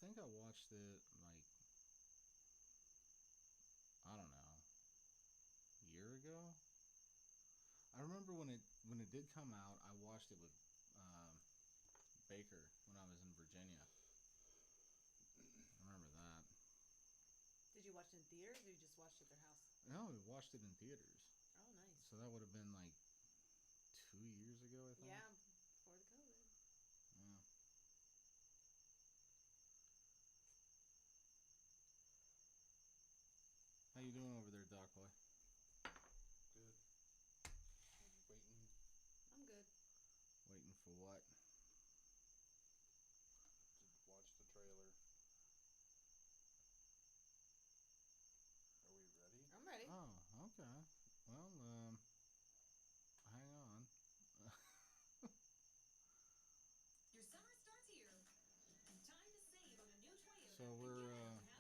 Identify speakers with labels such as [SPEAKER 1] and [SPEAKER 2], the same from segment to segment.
[SPEAKER 1] think I watched it like, I don't know, a year ago. I remember when it did come out. I watched it with Baker when I was in Virginia. I remember that.
[SPEAKER 2] Did you watch it in theaters or you just watched it at their house?
[SPEAKER 1] No, we watched it in theaters.
[SPEAKER 2] Oh, nice.
[SPEAKER 1] So that would have been like 2 years ago, I think.
[SPEAKER 2] Yeah, before the COVID.
[SPEAKER 1] Yeah. How you doing over there, Doc Boy?
[SPEAKER 3] Good. Waiting.
[SPEAKER 2] I'm good.
[SPEAKER 1] Waiting for what?
[SPEAKER 3] To watch the trailer. Are we ready?
[SPEAKER 2] I'm ready.
[SPEAKER 1] Oh, okay. Well, hang on.
[SPEAKER 4] Your summer starts here. Time to save on a new Toyota.
[SPEAKER 1] So we're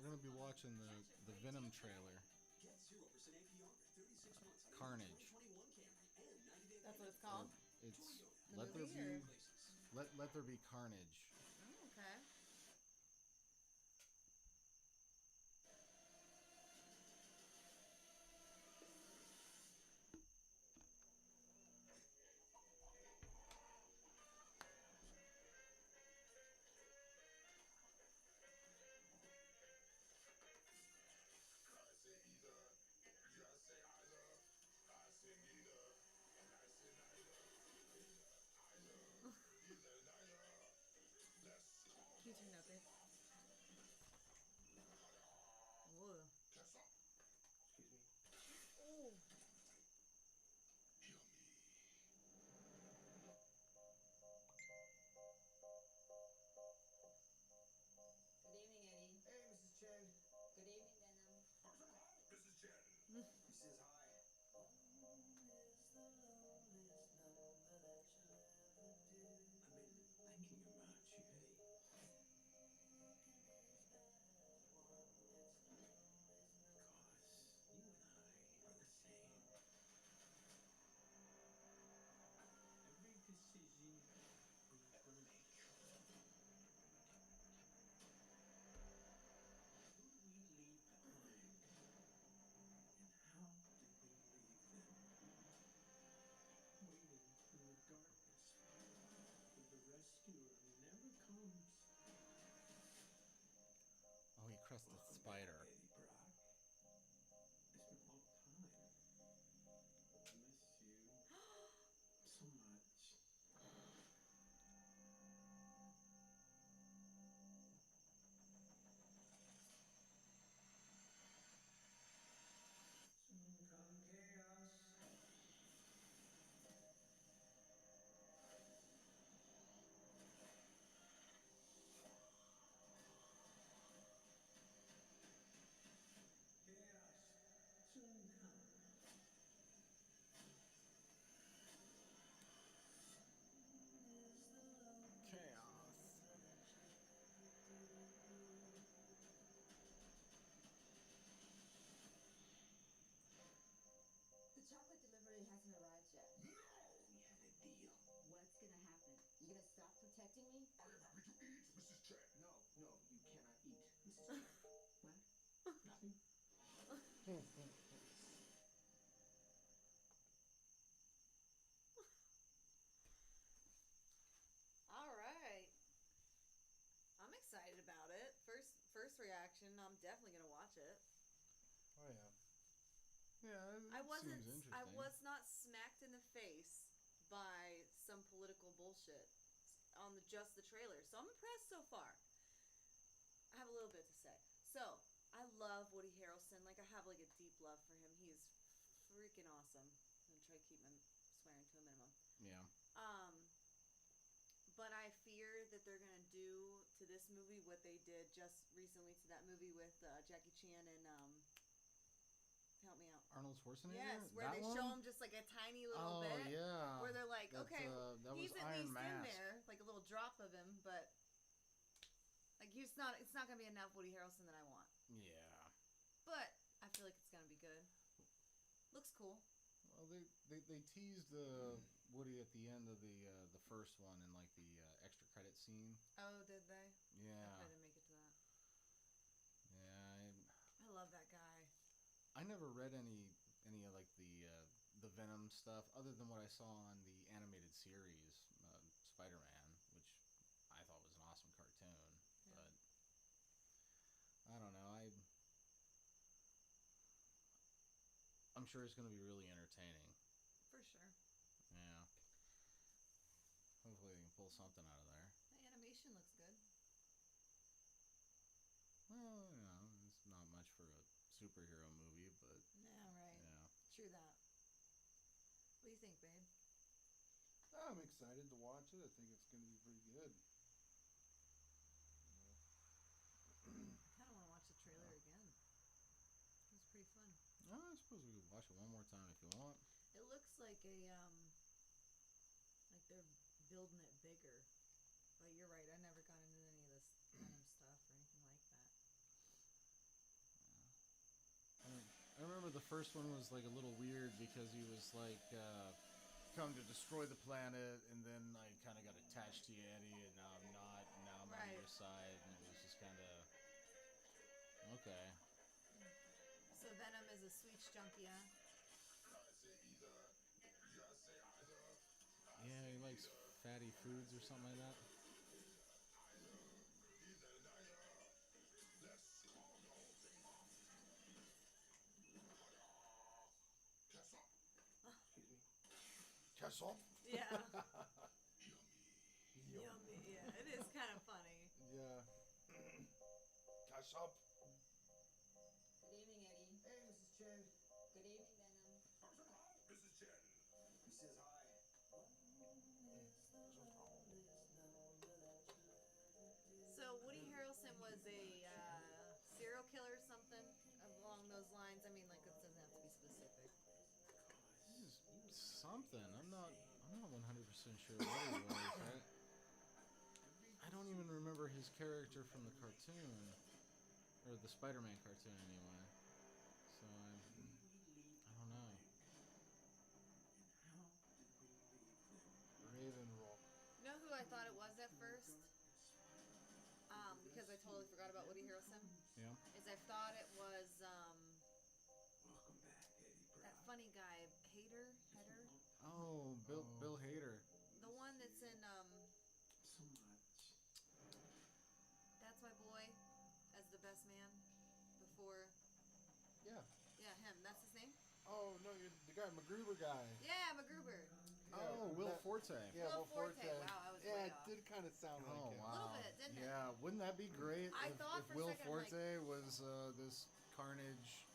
[SPEAKER 1] gonna be watching the Venom trailer.
[SPEAKER 5] Get 0% APR for 36 months on
[SPEAKER 1] Carnage.
[SPEAKER 5] 2021 Camry and 90-day
[SPEAKER 2] That's what it's called?
[SPEAKER 1] It's
[SPEAKER 5] Toyota.
[SPEAKER 1] let there
[SPEAKER 2] movie, or-
[SPEAKER 1] be let there be carnage.
[SPEAKER 2] Oh, okay. Can you turn up it? Whoa.
[SPEAKER 3] Excuse me.
[SPEAKER 2] Oh.
[SPEAKER 5] Heal me.
[SPEAKER 4] Good evening, Eddie.
[SPEAKER 5] Hey, Mrs. Chen.
[SPEAKER 4] Good evening, Venom.
[SPEAKER 5] Mrs. Chen. He says hi. I've been thinking about you, Eddie. Because you and I are the same. Every decision we ever make. Who do we leave behind? And how did we leave them? Waiting in the darkness for the rescuer who never comes.
[SPEAKER 1] Oh, he crushed a spider.
[SPEAKER 5] Eddie Brock. It's been a long time. I miss you so much. Soon come chaos. Chaos soon come.
[SPEAKER 1] Chaos.
[SPEAKER 4] The chocolate delivery hasn't arrived yet.
[SPEAKER 5] No, we had a deal.
[SPEAKER 4] What's gonna happen? You gonna stop protecting me?
[SPEAKER 5] I am happy to eat, Mrs. Chen. No, you cannot eat, Mrs. Chen. What? Nothing.
[SPEAKER 2] All right. I'm excited about it. First reaction, I'm definitely gonna watch it.
[SPEAKER 3] Oh yeah.
[SPEAKER 1] Yeah, it
[SPEAKER 2] I
[SPEAKER 1] seems interesting.
[SPEAKER 2] I was not smacked in the face by some political bullshit on just the trailer. So I'm impressed so far. I have a little bit to say. So, I love Woody Harrelson. Like, I have like a deep love for him. He's freaking awesome. I'm gonna try to keep my swearing to a minimum.
[SPEAKER 1] Yeah.
[SPEAKER 2] But I fear that they're gonna do to this movie what they did just recently to that movie with Jackie Chan and help me out.
[SPEAKER 1] Arnold Schwarzenegger.
[SPEAKER 2] Yes, where
[SPEAKER 1] That
[SPEAKER 2] they
[SPEAKER 1] one?
[SPEAKER 2] show him just like a tiny little
[SPEAKER 1] Oh
[SPEAKER 2] bit.
[SPEAKER 1] yeah.
[SPEAKER 2] Where they're like,
[SPEAKER 1] That's,
[SPEAKER 2] okay,
[SPEAKER 1] that
[SPEAKER 2] he's
[SPEAKER 1] was
[SPEAKER 2] at
[SPEAKER 1] Iron
[SPEAKER 2] least
[SPEAKER 1] Mask.
[SPEAKER 2] in there, like a little drop of him, but like he's not. It's not gonna be enough Woody Harrelson that I want.
[SPEAKER 1] Yeah.
[SPEAKER 2] But I feel like it's gonna be good. Looks cool.
[SPEAKER 1] Well, they teased Woody at the end of the first one in like the extra credit scene.
[SPEAKER 2] Oh, did they?
[SPEAKER 1] Yeah.
[SPEAKER 2] I didn't make it to that.
[SPEAKER 1] I never read any of like the Venom stuff other than what I saw on the animated series Spider-Man, which I thought was an awesome cartoon.
[SPEAKER 2] Yeah.
[SPEAKER 1] But I don't know. I'm sure it's going to be really entertaining.
[SPEAKER 2] For sure.
[SPEAKER 1] Yeah. Hopefully they can pull something out of there.
[SPEAKER 2] The animation looks good.
[SPEAKER 1] Well, you know, it's not much for a superhero movie, but
[SPEAKER 2] Yeah, right.
[SPEAKER 1] yeah.
[SPEAKER 2] True that. What do you think, babe?
[SPEAKER 3] I'm excited to watch it. I think it's going to be pretty good.
[SPEAKER 2] I kind of want to watch the trailer again. It was pretty fun.
[SPEAKER 1] Oh, I suppose we could watch it one more time if you want.
[SPEAKER 2] It looks like like they're building it bigger. But you're right. I never got into any of this Venom stuff or anything like that.
[SPEAKER 1] I remember the first one was like a little weird because he was like come to destroy the planet, and then I kind of got attached to you, Eddie, and now I'm not, and now I'm on
[SPEAKER 2] Right.
[SPEAKER 1] your side, and it was just kind of okay.
[SPEAKER 2] So Venom is a sweets junkie, huh?
[SPEAKER 1] Yeah, he likes fatty foods or something like that.
[SPEAKER 3] Excuse me. Ketchup.
[SPEAKER 2] Yeah. Yummy. Yeah, it is kind of funny.
[SPEAKER 3] Yeah. Ketchup.
[SPEAKER 6] Good evening, Eddie.
[SPEAKER 5] Hey, Mrs. Chen.
[SPEAKER 6] Good evening, Venom.
[SPEAKER 5] Mrs. Chen. He says hi.
[SPEAKER 2] So Woody Harrelson was a serial killer or something along those lines. I mean, like it doesn't have to be specific.
[SPEAKER 1] He's something. I'm not 100% sure what he was. I don't even remember his character from the cartoon, or the Spider-Man cartoon anyway. So I don't know.
[SPEAKER 3] Raven roll.
[SPEAKER 2] You know who I thought it was at first? Because I totally forgot about Woody Harrelson.
[SPEAKER 1] Yeah.
[SPEAKER 2] Is I thought it was
[SPEAKER 5] Welcome back, Eddie.
[SPEAKER 2] that funny guy, Hader.
[SPEAKER 1] Oh, Bill Hader.
[SPEAKER 2] The one that's in
[SPEAKER 5] So much.
[SPEAKER 2] That's My Boy as the best man before.
[SPEAKER 3] Yeah.
[SPEAKER 2] Yeah, him. That's his name?
[SPEAKER 3] Oh, no, you're the guy, MacGruber guy.
[SPEAKER 2] Yeah, MacGruber.
[SPEAKER 1] Oh, Will Forte.
[SPEAKER 3] Yeah,
[SPEAKER 2] Will Forte. Wow, I was
[SPEAKER 3] Yeah,
[SPEAKER 2] way
[SPEAKER 3] it
[SPEAKER 2] off.
[SPEAKER 3] did kind of sound like
[SPEAKER 1] Oh
[SPEAKER 3] him.
[SPEAKER 1] wow.
[SPEAKER 2] A little bit, didn't it?
[SPEAKER 1] Yeah, wouldn't that be great
[SPEAKER 2] I thought
[SPEAKER 1] if
[SPEAKER 2] for a
[SPEAKER 1] Will
[SPEAKER 2] second, I'm like-
[SPEAKER 1] Forte was this Carnage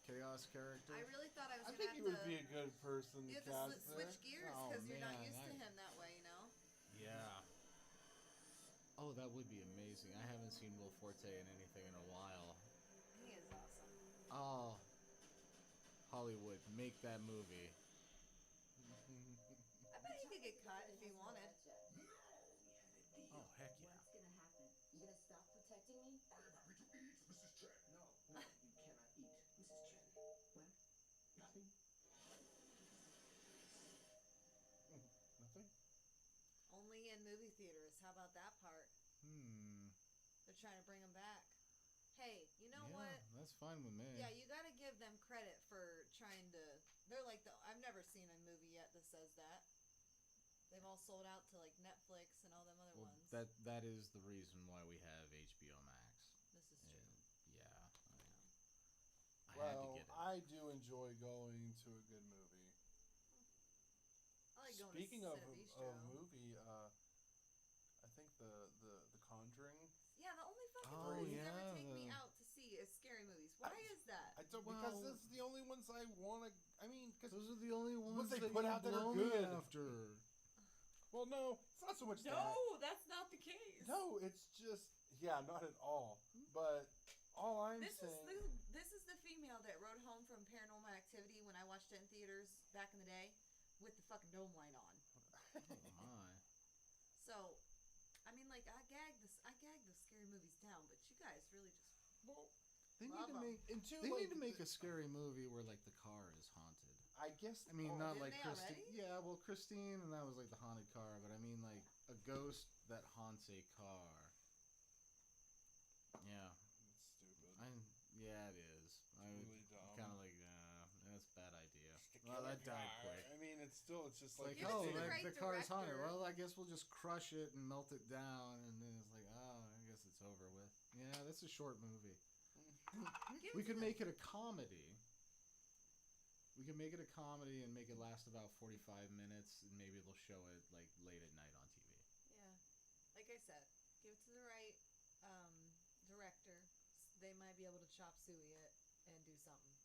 [SPEAKER 1] chaos character?
[SPEAKER 2] I really thought I was
[SPEAKER 3] I
[SPEAKER 2] going to
[SPEAKER 3] think
[SPEAKER 2] have
[SPEAKER 3] he would
[SPEAKER 2] to...
[SPEAKER 3] be a good person
[SPEAKER 2] You
[SPEAKER 3] to
[SPEAKER 2] have to
[SPEAKER 3] cast there.
[SPEAKER 2] switch gears
[SPEAKER 1] Oh,
[SPEAKER 2] because you're not
[SPEAKER 1] man,
[SPEAKER 2] used to
[SPEAKER 1] I-
[SPEAKER 2] him that way, you know?
[SPEAKER 1] Yeah. Oh, that would be amazing. I haven't seen Will Forte in anything in a while.
[SPEAKER 2] He is awesome.
[SPEAKER 1] Oh, Hollywood, make that movie.
[SPEAKER 2] I bet he could get cut if he wanted.
[SPEAKER 5] We had a deal.
[SPEAKER 1] Oh, heck yeah.
[SPEAKER 6] What's gonna happen? You gonna stop protecting me?
[SPEAKER 5] I am happy to eat, Mrs. Chen. No, you cannot eat, Mrs. Chen.
[SPEAKER 6] What?
[SPEAKER 5] Nothing?
[SPEAKER 3] Nothing?
[SPEAKER 2] Only in movie theaters. How about that part? They're trying to bring him back. Hey, you know
[SPEAKER 1] Yeah,
[SPEAKER 2] what?
[SPEAKER 1] that's fine with me.
[SPEAKER 2] Yeah, you got to give them credit for trying to. They're like I've never seen a movie yet that says that. They've all sold out to like Netflix and all them other
[SPEAKER 1] Well,
[SPEAKER 2] ones.
[SPEAKER 1] that is the reason why we have HBO Max.
[SPEAKER 2] This is true.
[SPEAKER 1] Yeah. I had
[SPEAKER 3] Well,
[SPEAKER 1] to get it.
[SPEAKER 3] I do enjoy going to a good movie.
[SPEAKER 2] I like going
[SPEAKER 3] Speaking
[SPEAKER 2] to
[SPEAKER 3] of
[SPEAKER 2] Cine
[SPEAKER 3] a
[SPEAKER 2] Bistro.
[SPEAKER 3] movie, I think the Conjuring.
[SPEAKER 2] Yeah, the only fucking
[SPEAKER 1] Oh,
[SPEAKER 2] movies
[SPEAKER 1] yeah,
[SPEAKER 2] that ever take me
[SPEAKER 1] the-
[SPEAKER 2] out to see is scary movies. Why is that?
[SPEAKER 3] I don't
[SPEAKER 1] Well-
[SPEAKER 3] because that's the only ones I want to. I mean, because
[SPEAKER 1] Those are the only ones
[SPEAKER 3] they
[SPEAKER 1] that
[SPEAKER 3] put
[SPEAKER 1] you
[SPEAKER 3] out that are
[SPEAKER 1] blow me
[SPEAKER 3] good.
[SPEAKER 1] after.
[SPEAKER 3] well, no, it's not so much that.
[SPEAKER 2] No, that's not the case.
[SPEAKER 3] No, it's just not at all. But all I'm
[SPEAKER 2] This is
[SPEAKER 3] saying,
[SPEAKER 2] this is the female that rode home from Paranormal Activity when I watched it in theaters back in the day with the fucking dome light on.
[SPEAKER 1] Oh my.
[SPEAKER 2] So, I mean, like I gag the scary movies down, but you guys really just
[SPEAKER 3] well,
[SPEAKER 1] They need
[SPEAKER 2] Love
[SPEAKER 1] to
[SPEAKER 2] 'em.
[SPEAKER 1] make.
[SPEAKER 3] and two,
[SPEAKER 1] They
[SPEAKER 3] like,
[SPEAKER 1] need to make a scary movie where like the car is haunted.
[SPEAKER 3] I guess.
[SPEAKER 1] I mean,
[SPEAKER 3] oh,
[SPEAKER 1] not
[SPEAKER 2] didn't
[SPEAKER 1] like
[SPEAKER 2] they
[SPEAKER 1] Christine.
[SPEAKER 2] already?
[SPEAKER 1] Yeah, well, Christine, and that was like the haunted car. But I mean, like a ghost that haunts a car. Yeah,
[SPEAKER 3] It's stupid.
[SPEAKER 1] yeah, it is. I
[SPEAKER 3] really dumb.
[SPEAKER 1] kind of like Well, that died quick.
[SPEAKER 3] I mean, it's just
[SPEAKER 1] It's like,
[SPEAKER 2] Give it
[SPEAKER 1] oh,
[SPEAKER 2] to the right
[SPEAKER 1] the car's haunted.
[SPEAKER 2] director.
[SPEAKER 1] Well, I guess we'll just crush it and melt it down, and then it's like, oh, I guess it's over with. Yeah, that's a short movie.
[SPEAKER 2] Give
[SPEAKER 1] We
[SPEAKER 2] it to
[SPEAKER 1] could
[SPEAKER 2] the-
[SPEAKER 1] make it a comedy. We could make it a comedy and make it last about 45 minutes, and maybe they'll show it like late at night on TV.
[SPEAKER 2] Yeah, like I said, give it to the right director. They might be able to chop suey it and do something.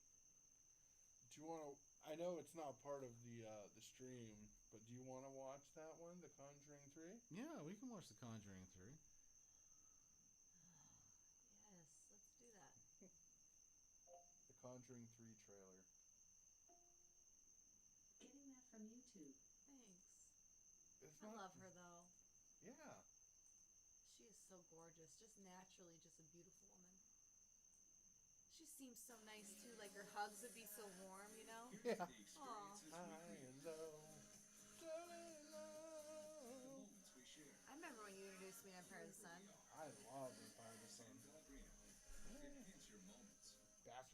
[SPEAKER 3] Do you want to? I know it's not part of the stream, but do you want to watch that one, The Conjuring 3?
[SPEAKER 1] Yeah, we can watch The Conjuring 3.
[SPEAKER 2] Yes, let's do that.
[SPEAKER 3] The Conjuring 3 trailer.
[SPEAKER 6] Getting that from YouTube.
[SPEAKER 2] Thanks.
[SPEAKER 3] It's
[SPEAKER 2] I
[SPEAKER 3] not.
[SPEAKER 2] love her though.
[SPEAKER 3] Yeah.
[SPEAKER 2] She is so gorgeous, just naturally, just a beautiful woman. She seems so nice too. Like her hugs would be so warm, you know.
[SPEAKER 3] Yeah.
[SPEAKER 2] Aw.
[SPEAKER 3] High and low.
[SPEAKER 2] I remember when you introduced me to Empire of the Sun.
[SPEAKER 3] I love Empire of the Sun. Bastards.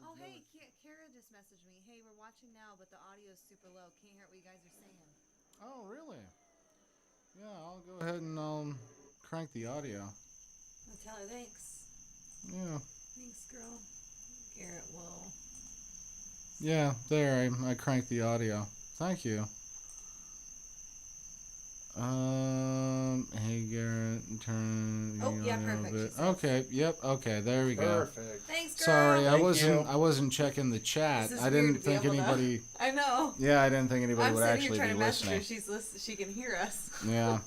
[SPEAKER 2] Oh hey, Kara just messaged me. Hey, we're watching now, but the audio is super low. Can't hear what you guys are saying.
[SPEAKER 1] Oh, really? Yeah, I'll go ahead and crank the audio.
[SPEAKER 2] I'll tell her thanks.
[SPEAKER 1] Yeah.
[SPEAKER 2] Thanks, girl. Garrett will.
[SPEAKER 1] Yeah, there, I cranked the audio. Thank you. Hey Garrett, turn.
[SPEAKER 2] Oh, yeah, perfect, she says.
[SPEAKER 1] Okay, yep, okay, there we go.
[SPEAKER 3] Perfect.
[SPEAKER 2] Thanks, girl.
[SPEAKER 1] Sorry,
[SPEAKER 3] Thank
[SPEAKER 1] I wasn't checking the chat.
[SPEAKER 2] This is
[SPEAKER 1] I
[SPEAKER 2] weird
[SPEAKER 1] didn't
[SPEAKER 2] to be
[SPEAKER 1] think
[SPEAKER 2] able to-
[SPEAKER 1] anybody.
[SPEAKER 2] I know.
[SPEAKER 1] Yeah, I didn't think anybody
[SPEAKER 2] I'm
[SPEAKER 1] would
[SPEAKER 2] sitting
[SPEAKER 1] actually
[SPEAKER 2] here trying
[SPEAKER 1] be
[SPEAKER 2] to message
[SPEAKER 1] listening.
[SPEAKER 2] her. She can hear us.
[SPEAKER 1] Yeah.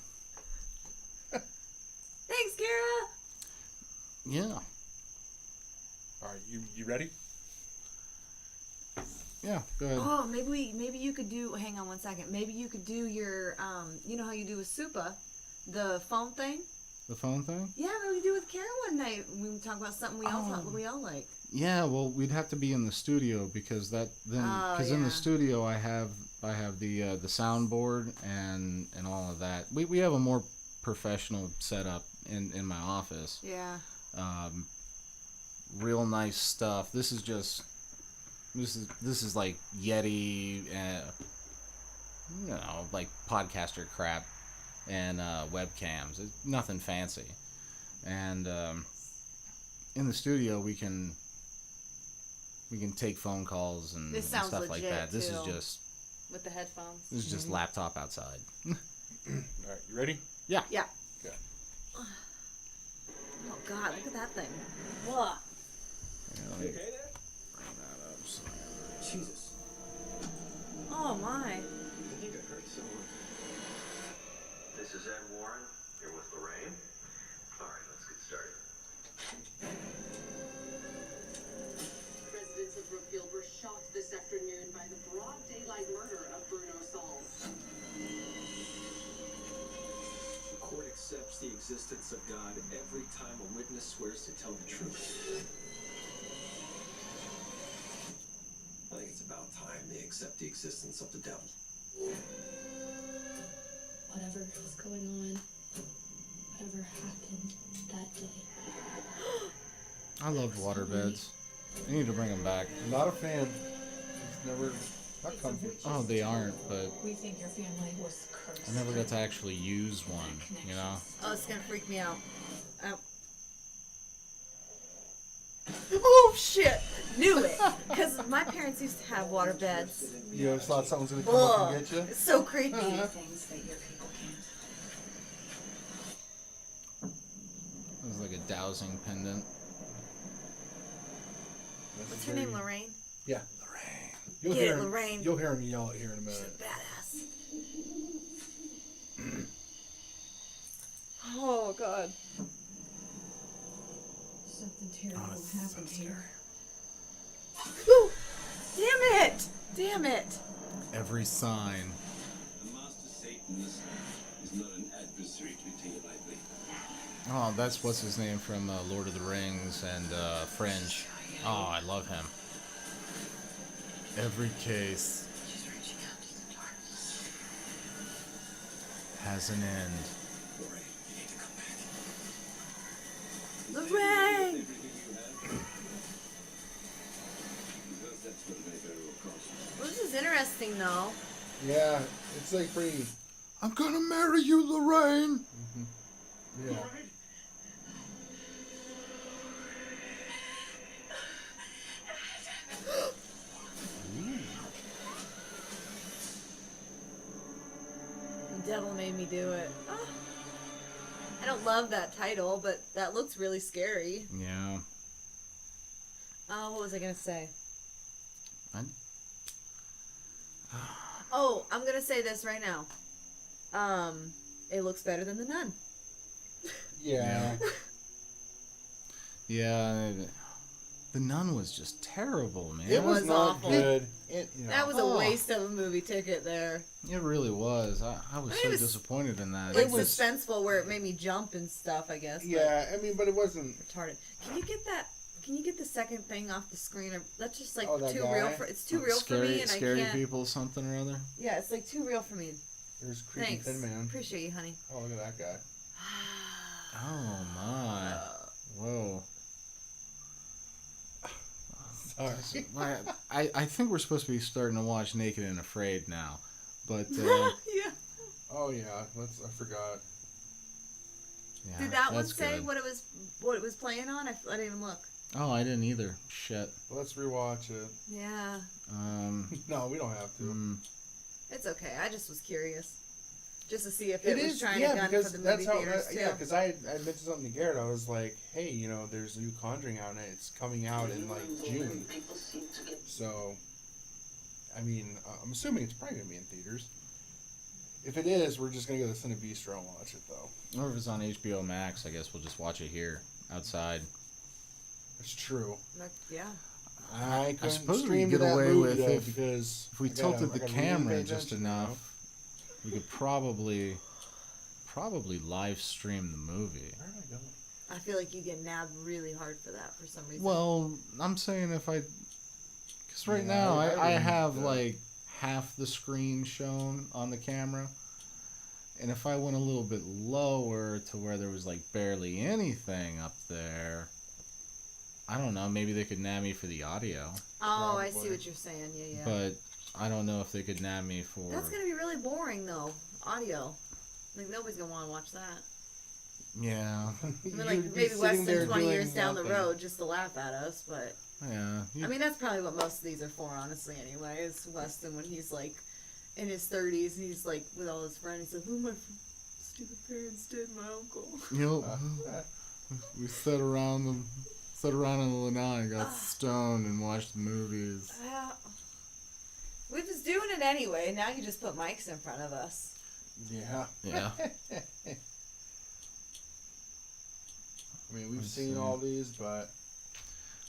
[SPEAKER 2] Thanks, Kara.
[SPEAKER 1] Yeah.
[SPEAKER 3] All right, you ready?
[SPEAKER 1] Yeah. Go ahead.
[SPEAKER 2] Oh, maybe you could do. Hang on one second. Maybe you could do your you know how you do with Supa, the phone thing.
[SPEAKER 1] The phone thing.
[SPEAKER 2] Yeah, maybe we do with Kara one night. We talk about something we all like.
[SPEAKER 1] Yeah, well, we'd have to be in the studio because in
[SPEAKER 2] Oh,
[SPEAKER 1] the
[SPEAKER 2] yeah.
[SPEAKER 1] studio I have the soundboard and all of that. We have a more professional setup in my office.
[SPEAKER 2] Yeah.
[SPEAKER 1] Real nice stuff. This is like Yeti, like podcaster crap, and webcams. It's nothing fancy, and in the studio we can take phone calls and
[SPEAKER 2] This sounds
[SPEAKER 1] stuff like
[SPEAKER 2] legit,
[SPEAKER 1] that. This is
[SPEAKER 2] too.
[SPEAKER 1] just
[SPEAKER 2] With the headphones.
[SPEAKER 1] laptop outside.
[SPEAKER 3] All right, you ready?
[SPEAKER 1] Yeah.
[SPEAKER 2] Yeah.
[SPEAKER 3] Okay.
[SPEAKER 2] Oh God, look at that thing. Whoa.
[SPEAKER 1] Yeah, let me bring that up. So.
[SPEAKER 5] Jesus.
[SPEAKER 2] Oh my.
[SPEAKER 5] I think I heard someone.
[SPEAKER 7] This is Ed Warren, here with Lorraine. All right, let's get started.
[SPEAKER 8] Residents of Brookfield were shocked this afternoon by the broad daylight murder of Bruno Sauls.
[SPEAKER 5] The court accepts the existence of God every time a witness swears to tell the truth. I think it's about time they accept the existence of the devil.
[SPEAKER 9] Whatever is going on, whatever happened that day.
[SPEAKER 1] I loved waterbeds. I need to bring them back.
[SPEAKER 3] I'm not a fan. It's never not comfy.
[SPEAKER 1] Oh, they aren't, but
[SPEAKER 9] We think your family was cursed.
[SPEAKER 1] I never got to actually use one. You know.
[SPEAKER 2] Oh, it's gonna freak me out. Oh shit! Knew it. Because my parents used to have water beds.
[SPEAKER 3] You always thought someone's gonna come up
[SPEAKER 2] Ugh,
[SPEAKER 3] and get you?
[SPEAKER 2] it's so creepy.
[SPEAKER 9] Things that your people can't.
[SPEAKER 1] It was like a dowsing pendant.
[SPEAKER 2] What's her name, Lorraine?
[SPEAKER 3] Yeah, Lorraine. You'll
[SPEAKER 2] Get
[SPEAKER 3] hear
[SPEAKER 2] it,
[SPEAKER 3] him,
[SPEAKER 2] Lorraine.
[SPEAKER 3] You'll hear him yell it here in a
[SPEAKER 2] She's a
[SPEAKER 3] minute.
[SPEAKER 2] badass. Oh God.
[SPEAKER 9] Something terrible
[SPEAKER 1] Oh, it's so
[SPEAKER 9] happened here.
[SPEAKER 2] Whew. Damn it! Damn it!
[SPEAKER 1] Every sign.
[SPEAKER 5] The master Satan is not an adversary to be taken lightly.
[SPEAKER 1] Oh, that's what's his name from Lord of the Rings and Fringe. Oh, I love him. Every case
[SPEAKER 9] She's reaching out to the darkness.
[SPEAKER 1] has an end.
[SPEAKER 5] Lorraine, you need to come back.
[SPEAKER 2] Lorraine!
[SPEAKER 5] Everything you have. Because that's what they go across.
[SPEAKER 2] Well, this is interesting. interesting though.
[SPEAKER 3] Yeah, it's like pretty.
[SPEAKER 1] I'm gonna marry you, Lorraine.
[SPEAKER 3] Yeah.
[SPEAKER 2] The devil made me do it. Ah. I don't love that title, but that looks really scary.
[SPEAKER 1] Yeah.
[SPEAKER 2] What was I gonna say?
[SPEAKER 1] I-
[SPEAKER 2] Oh, I'm gonna say this right now. It looks better than The Nun.
[SPEAKER 3] Yeah.
[SPEAKER 1] Yeah. The Nun was just terrible, man.
[SPEAKER 3] It was not
[SPEAKER 2] awful.
[SPEAKER 3] good.
[SPEAKER 2] That was a waste of a movie ticket there.
[SPEAKER 1] It really was. I was
[SPEAKER 2] It
[SPEAKER 1] so
[SPEAKER 2] was-
[SPEAKER 1] disappointed in that.
[SPEAKER 2] Like
[SPEAKER 3] It was-
[SPEAKER 2] suspenseful, where it made me jump and stuff. I guess.
[SPEAKER 3] Yeah, I mean, but it wasn't.
[SPEAKER 2] But retarded. Can you get that? Can you get the second thing off the screen? Or that's just like
[SPEAKER 3] Oh, that
[SPEAKER 2] too
[SPEAKER 3] guy?
[SPEAKER 2] real for. It's too real for me, and
[SPEAKER 1] Scary
[SPEAKER 2] I can't.
[SPEAKER 1] people, something or other.
[SPEAKER 2] Yeah, it's like too real for me.
[SPEAKER 3] There's creepy
[SPEAKER 2] Thanks.
[SPEAKER 3] Thin Man.
[SPEAKER 2] Appreciate you, honey.
[SPEAKER 3] Oh, look at that guy.
[SPEAKER 1] Oh my! Whoa!
[SPEAKER 3] Sorry.
[SPEAKER 1] I think we're supposed to be starting to watch Naked and Afraid now, but
[SPEAKER 2] Yeah.
[SPEAKER 3] Oh yeah, I forgot.
[SPEAKER 1] yeah,
[SPEAKER 2] Did that one
[SPEAKER 1] that's
[SPEAKER 2] say
[SPEAKER 1] good.
[SPEAKER 2] what it was playing on? I didn't even look.
[SPEAKER 1] Oh, I didn't either. Shit.
[SPEAKER 3] Let's rewatch it.
[SPEAKER 2] Yeah,
[SPEAKER 3] No, we don't have to.
[SPEAKER 2] it's okay. I just was curious, just to see if
[SPEAKER 3] It
[SPEAKER 2] it was
[SPEAKER 3] is,
[SPEAKER 2] trying
[SPEAKER 3] yeah,
[SPEAKER 2] to gun
[SPEAKER 3] because
[SPEAKER 2] for the
[SPEAKER 3] that's
[SPEAKER 2] movie
[SPEAKER 3] how.
[SPEAKER 2] theaters too.
[SPEAKER 3] Yeah, because I mentioned something to Garrett. I was like, hey, you know, there's a new Conjuring out, and it's coming out in like June. So, I mean, I'm assuming it's probably gonna be in theaters. If it is, we're just gonna go to the Cinebistro and watch it, though.
[SPEAKER 1] Or if it's on HBO Max, I guess we'll just watch it here outside.
[SPEAKER 3] It's true.
[SPEAKER 2] Yeah.
[SPEAKER 3] I couldn't
[SPEAKER 1] suppose we
[SPEAKER 3] stream
[SPEAKER 1] could
[SPEAKER 3] to
[SPEAKER 1] get
[SPEAKER 3] that
[SPEAKER 1] away
[SPEAKER 3] movie,
[SPEAKER 1] with
[SPEAKER 3] though,
[SPEAKER 1] if
[SPEAKER 3] because
[SPEAKER 1] we
[SPEAKER 3] I gotta-
[SPEAKER 1] tilted
[SPEAKER 3] I
[SPEAKER 1] the
[SPEAKER 3] gotta
[SPEAKER 1] camera
[SPEAKER 3] really pay
[SPEAKER 1] just
[SPEAKER 3] attention
[SPEAKER 1] enough.
[SPEAKER 3] now.
[SPEAKER 1] We could probably live stream the movie.
[SPEAKER 3] Where am I going?
[SPEAKER 2] I feel like you get nabbed really hard for that for some reason.
[SPEAKER 1] Well, I'm saying if I, because right
[SPEAKER 3] Yeah,
[SPEAKER 1] now
[SPEAKER 3] I
[SPEAKER 1] I
[SPEAKER 3] wouldn't,
[SPEAKER 1] have like half the screen shown on the camera, and if I went a little bit lower to where there was like barely anything up there, I don't know. Maybe they could nab me for the audio,
[SPEAKER 2] oh, I see
[SPEAKER 3] probably.
[SPEAKER 2] what you're saying. Yeah.
[SPEAKER 1] but I don't know if they could nab me for.
[SPEAKER 2] That's gonna be really boring though. Audio. Like nobody's gonna want to watch that.
[SPEAKER 1] Yeah,
[SPEAKER 2] I mean,
[SPEAKER 3] You
[SPEAKER 2] like
[SPEAKER 3] would be
[SPEAKER 2] maybe
[SPEAKER 3] sitting there
[SPEAKER 2] Weston 20
[SPEAKER 3] doing
[SPEAKER 2] years down the
[SPEAKER 3] nothing.
[SPEAKER 2] road just to laugh at us, but
[SPEAKER 1] yeah.
[SPEAKER 2] I mean that's probably what most of these are for, honestly. Anyway, is Weston when he's like in his 30s and he's like with all his friends. He's like, "Oh, my stupid parents did, my uncle."
[SPEAKER 1] You know, we sat around in the Lanai and got stoned and watched the movies.
[SPEAKER 2] We was doing it anyway. Now you just put mics in front of us.
[SPEAKER 3] Yeah.
[SPEAKER 1] Yeah.
[SPEAKER 3] I mean, we've
[SPEAKER 1] Let's
[SPEAKER 3] seen
[SPEAKER 1] see.
[SPEAKER 3] all these, but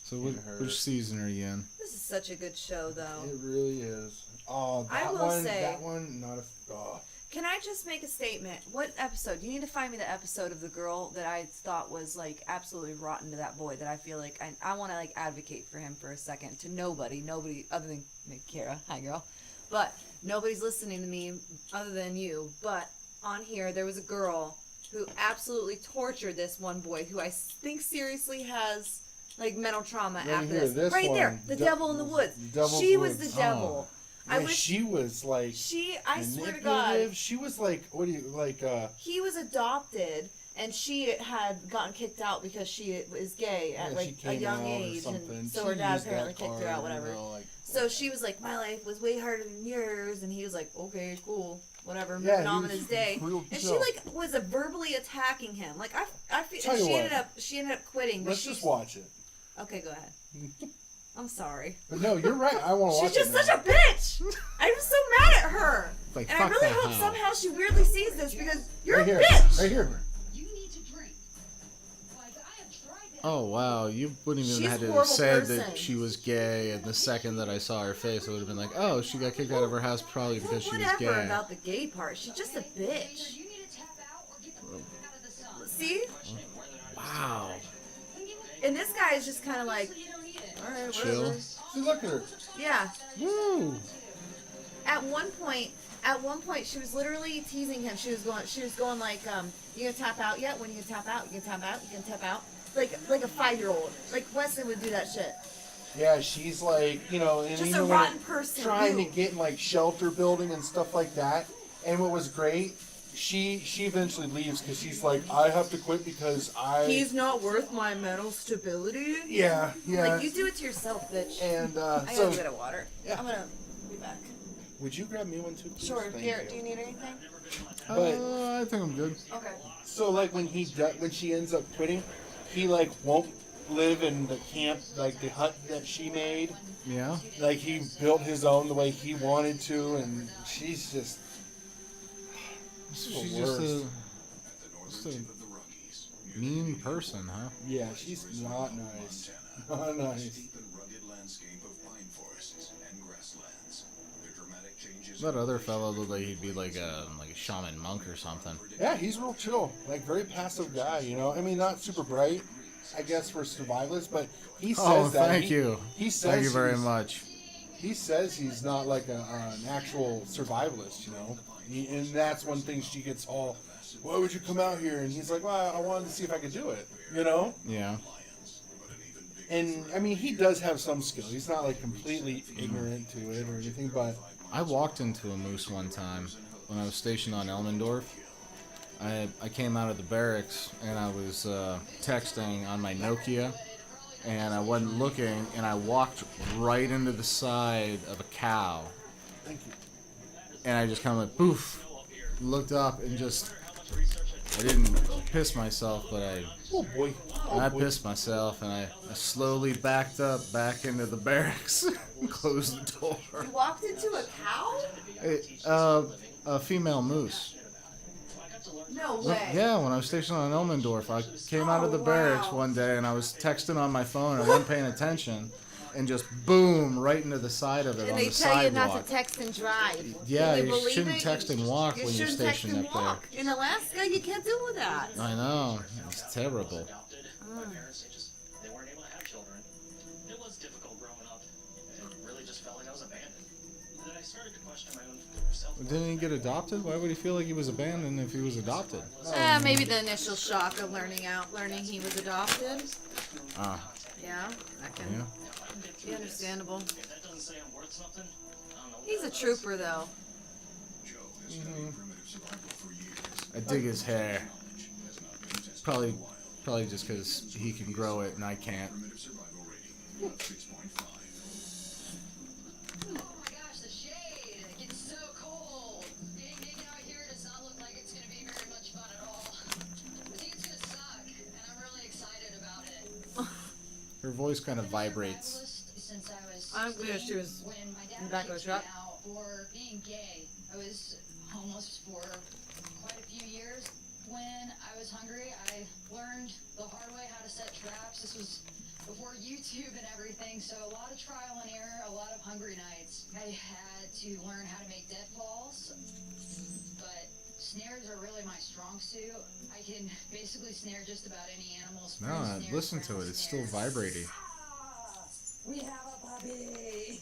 [SPEAKER 1] So
[SPEAKER 3] Can't hurt.
[SPEAKER 1] which season are you in?
[SPEAKER 2] This is such a good show, though.
[SPEAKER 3] it really is. Oh,
[SPEAKER 2] I
[SPEAKER 3] that
[SPEAKER 2] will
[SPEAKER 3] one.
[SPEAKER 2] say-
[SPEAKER 3] That one, not a. Oh.
[SPEAKER 2] Can I just make a statement? What episode? You need to find me the episode of the girl that I thought was like absolutely rotten to that boy. That I feel like I want to like advocate for him for a second to nobody other than maybe Kara. Hi, girl. But nobody's listening to me other than you. But on here, there was a girl who absolutely tortured this one boy who I think seriously has like mental trauma
[SPEAKER 3] Right
[SPEAKER 2] after
[SPEAKER 3] here, this
[SPEAKER 2] right there,
[SPEAKER 3] one.
[SPEAKER 2] the devil in the woods.
[SPEAKER 3] Devil's
[SPEAKER 2] She was
[SPEAKER 3] Woods.
[SPEAKER 2] the devil. I
[SPEAKER 3] Yeah,
[SPEAKER 2] wish
[SPEAKER 3] she was like.
[SPEAKER 2] I swear to God.
[SPEAKER 3] manipulative. She was like, what do you like?
[SPEAKER 2] He was adopted, and she had gotten kicked out because she is gay at
[SPEAKER 3] Yeah,
[SPEAKER 2] like
[SPEAKER 3] she
[SPEAKER 2] a
[SPEAKER 3] came
[SPEAKER 2] young
[SPEAKER 3] out or
[SPEAKER 2] age,
[SPEAKER 3] something.
[SPEAKER 2] and so
[SPEAKER 3] She
[SPEAKER 2] her dad
[SPEAKER 3] used that
[SPEAKER 2] apparently kicked her
[SPEAKER 3] card,
[SPEAKER 2] out, whatever.
[SPEAKER 3] you know, like,
[SPEAKER 2] So she was like, "My life was way harder than yours," and he was like, "Okay, cool, whatever."
[SPEAKER 3] Yeah,
[SPEAKER 2] Moving
[SPEAKER 3] he
[SPEAKER 2] on
[SPEAKER 3] was
[SPEAKER 2] with his day,
[SPEAKER 3] real
[SPEAKER 2] and
[SPEAKER 3] chill.
[SPEAKER 2] she like was verbally attacking him. Like I feel,
[SPEAKER 3] Tell
[SPEAKER 2] and
[SPEAKER 3] you
[SPEAKER 2] she
[SPEAKER 3] what.
[SPEAKER 2] ended up quitting. But
[SPEAKER 3] let's just watch it.
[SPEAKER 2] Okay, go ahead. I'm sorry.
[SPEAKER 3] But no, you're right. I want to watch
[SPEAKER 2] She's just
[SPEAKER 3] it.
[SPEAKER 2] such a bitch. I'm so mad at her.
[SPEAKER 1] Like,
[SPEAKER 2] And I
[SPEAKER 1] fuck
[SPEAKER 2] really
[SPEAKER 1] the
[SPEAKER 2] hope
[SPEAKER 1] hell.
[SPEAKER 2] somehow she weirdly sees this because you're
[SPEAKER 3] right
[SPEAKER 2] a
[SPEAKER 3] here.
[SPEAKER 2] bitch.
[SPEAKER 3] Right here.
[SPEAKER 4] You need to drink. Like, I have tried that.
[SPEAKER 1] Oh wow, you wouldn't even
[SPEAKER 2] She's
[SPEAKER 1] have
[SPEAKER 2] a
[SPEAKER 1] to
[SPEAKER 2] horrible
[SPEAKER 1] have said
[SPEAKER 2] person.
[SPEAKER 1] that she was gay, and the second that I saw her face, I would have been like, oh, she got kicked out of her house probably because she was
[SPEAKER 2] Whatever
[SPEAKER 1] gay.
[SPEAKER 2] about the gay part. She's just a bitch.
[SPEAKER 4] You need to tap out or get the fuck out of the sun.
[SPEAKER 2] See?
[SPEAKER 1] Wow.
[SPEAKER 2] And this guy is just kind of like,
[SPEAKER 4] You don't need it.
[SPEAKER 2] all right,
[SPEAKER 1] Chill.
[SPEAKER 2] whatever.
[SPEAKER 3] See, look at her.
[SPEAKER 2] Yeah.
[SPEAKER 1] Woo.
[SPEAKER 2] At one point, she was literally teasing him. She was going like, you gonna tap out yet? When you gonna tap out? You gonna tap out? You gonna tap out? Like a 5-year-old. Like Wesley would do that shit.
[SPEAKER 3] Yeah, she's like, and
[SPEAKER 2] Just
[SPEAKER 3] even
[SPEAKER 2] a
[SPEAKER 3] when
[SPEAKER 2] rotten person.
[SPEAKER 3] trying
[SPEAKER 2] You.
[SPEAKER 3] to get in like shelter building and stuff like that. And what was great, she eventually leaves because she's like, I have to quit because
[SPEAKER 2] He's not worth my mental stability.
[SPEAKER 3] yeah.
[SPEAKER 2] Like, you do it to yourself, bitch.
[SPEAKER 3] And
[SPEAKER 2] I
[SPEAKER 3] so,
[SPEAKER 2] gotta get a water.
[SPEAKER 3] yeah.
[SPEAKER 2] I'm gonna be back.
[SPEAKER 3] would you grab me one too, please?
[SPEAKER 2] Sure.
[SPEAKER 3] Thank
[SPEAKER 2] Garrett,
[SPEAKER 3] you.
[SPEAKER 2] do you need anything?
[SPEAKER 3] But
[SPEAKER 1] I think I'm good.
[SPEAKER 2] Okay.
[SPEAKER 3] so like when she ends up quitting, he like won't live in the camp, like the hut that she made.
[SPEAKER 1] Yeah.
[SPEAKER 3] Like he built his own the way he wanted to, and she's just
[SPEAKER 1] She's
[SPEAKER 3] the
[SPEAKER 1] just
[SPEAKER 3] worst.
[SPEAKER 1] a mean person, huh?
[SPEAKER 3] Yeah, she's not nice. Not nice.
[SPEAKER 1] That other fellow looked like he'd be like a shaman monk or something.
[SPEAKER 3] Yeah, he's real chill. Like very passive guy, I mean, not super bright, I guess, for survivalists, but he says
[SPEAKER 1] Oh,
[SPEAKER 3] that.
[SPEAKER 1] thank you.
[SPEAKER 3] He says
[SPEAKER 1] Thank you very
[SPEAKER 3] he's-
[SPEAKER 1] much.
[SPEAKER 3] He says he's not like an actual survivalist, and that's one thing she gets all, why would you come out here? And he's like, well, I wanted to see if I could do it,
[SPEAKER 1] Yeah.
[SPEAKER 3] And, I mean, he does have some skill. He's not, like, completely ignorant to it or anything, but...
[SPEAKER 1] I walked into a moose one time when I was stationed on Elmendorf. I came out of the barracks and I was texting on my Nokia, and I wasn't looking, and I walked right into the side of a cow.
[SPEAKER 3] Thank you.
[SPEAKER 1] And I just kind of like, poof, looked up and just, I didn't piss myself, but
[SPEAKER 3] Oh, boy.
[SPEAKER 1] I pissed myself, and I slowly backed up back into the barracks and closed the door.
[SPEAKER 2] You walked into a cow?
[SPEAKER 1] A female moose.
[SPEAKER 2] No way.
[SPEAKER 1] Yeah, when I was stationed on Elmendorf, I came out of the barracks one day and I was texting on my phone. I wasn't paying attention, and just boom, right into the side of it
[SPEAKER 2] And
[SPEAKER 1] on
[SPEAKER 2] they
[SPEAKER 1] the
[SPEAKER 2] tell you
[SPEAKER 1] sidewalk.
[SPEAKER 2] not to text and drive.
[SPEAKER 1] Yeah,
[SPEAKER 2] Can
[SPEAKER 1] you
[SPEAKER 2] believe
[SPEAKER 1] shouldn't
[SPEAKER 2] it?
[SPEAKER 1] text and walk
[SPEAKER 2] You
[SPEAKER 1] when you're
[SPEAKER 2] shouldn't text
[SPEAKER 1] stationed
[SPEAKER 2] and
[SPEAKER 1] up
[SPEAKER 2] walk. In Alaska, you can't do that.
[SPEAKER 1] there. I know, it's terrible.
[SPEAKER 10] My parents, they weren't able to have children. It was difficult growing up. It really just felt like I was abandoned. And then I started to question my own self-worth.
[SPEAKER 1] Didn't he get adopted? Why would he feel like he was abandoned if he was adopted?
[SPEAKER 2] Maybe the initial shock of learning he was adopted.
[SPEAKER 1] Ah,
[SPEAKER 2] Yeah, that can
[SPEAKER 1] yeah.
[SPEAKER 2] be understandable.
[SPEAKER 10] If that doesn't say I'm worth something, I don't know.
[SPEAKER 2] He's a trooper, though.
[SPEAKER 1] I dig his hair. Probably just because he can grow it and I can't.
[SPEAKER 4] Oh my gosh, the shade! It gets so cold. Being naked out here does not look like it's gonna be very much fun at all. I think it's gonna suck, and I'm really excited about it.
[SPEAKER 1] Her voice kind of vibrates.
[SPEAKER 4] Since I was
[SPEAKER 2] I'm glad she was
[SPEAKER 4] when my dad
[SPEAKER 2] in the back of the
[SPEAKER 4] kicked me
[SPEAKER 2] truck.
[SPEAKER 4] out for being gay. I was homeless for quite a few years. When I was hungry, I learned the hard way how to set traps. This was before YouTube and everything, so a lot of trial and error, a lot of hungry nights. I had to learn how to make deadfalls, but snares are really my strong suit. I can basically snare just about any animal.
[SPEAKER 1] No, listen to it. It's still vibrating.
[SPEAKER 4] We have a puppy.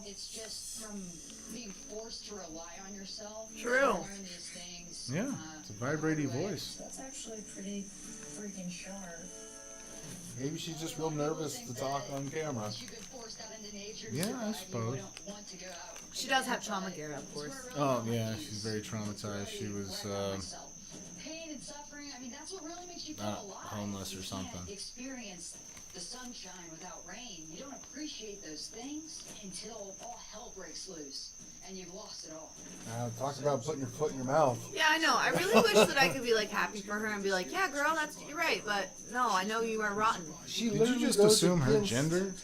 [SPEAKER 4] It's just from being forced to rely on yourself.
[SPEAKER 2] True.
[SPEAKER 4] You learn these things.
[SPEAKER 1] Yeah, it's a vibrating
[SPEAKER 4] the hard way.
[SPEAKER 1] voice.
[SPEAKER 4] That's actually pretty freaking sharp.
[SPEAKER 3] Maybe she's just real nervous to talk on camera.
[SPEAKER 4] Once you've been forced out into nature to
[SPEAKER 1] Yeah, I
[SPEAKER 4] survive, you
[SPEAKER 1] suppose.
[SPEAKER 4] don't want to go out.
[SPEAKER 2] She does have trauma, Garrett, of course.
[SPEAKER 1] Oh, yeah, she's very traumatized. She was
[SPEAKER 4] Pain and suffering, I mean, that's what really makes you feel alive.
[SPEAKER 1] homeless or
[SPEAKER 4] You
[SPEAKER 1] something.
[SPEAKER 4] can't experience the sunshine without rain. You don't appreciate those things until all hell breaks loose and you've lost it all.
[SPEAKER 3] Talk about putting your foot in your mouth.
[SPEAKER 2] Yeah, I know. I really wish that I could be like happy for her and be like, yeah, girl, you're right, but no, I know you are rotten.
[SPEAKER 3] She
[SPEAKER 1] Did you
[SPEAKER 3] literally
[SPEAKER 1] just
[SPEAKER 3] goes
[SPEAKER 1] assume her
[SPEAKER 3] against-
[SPEAKER 1] gender?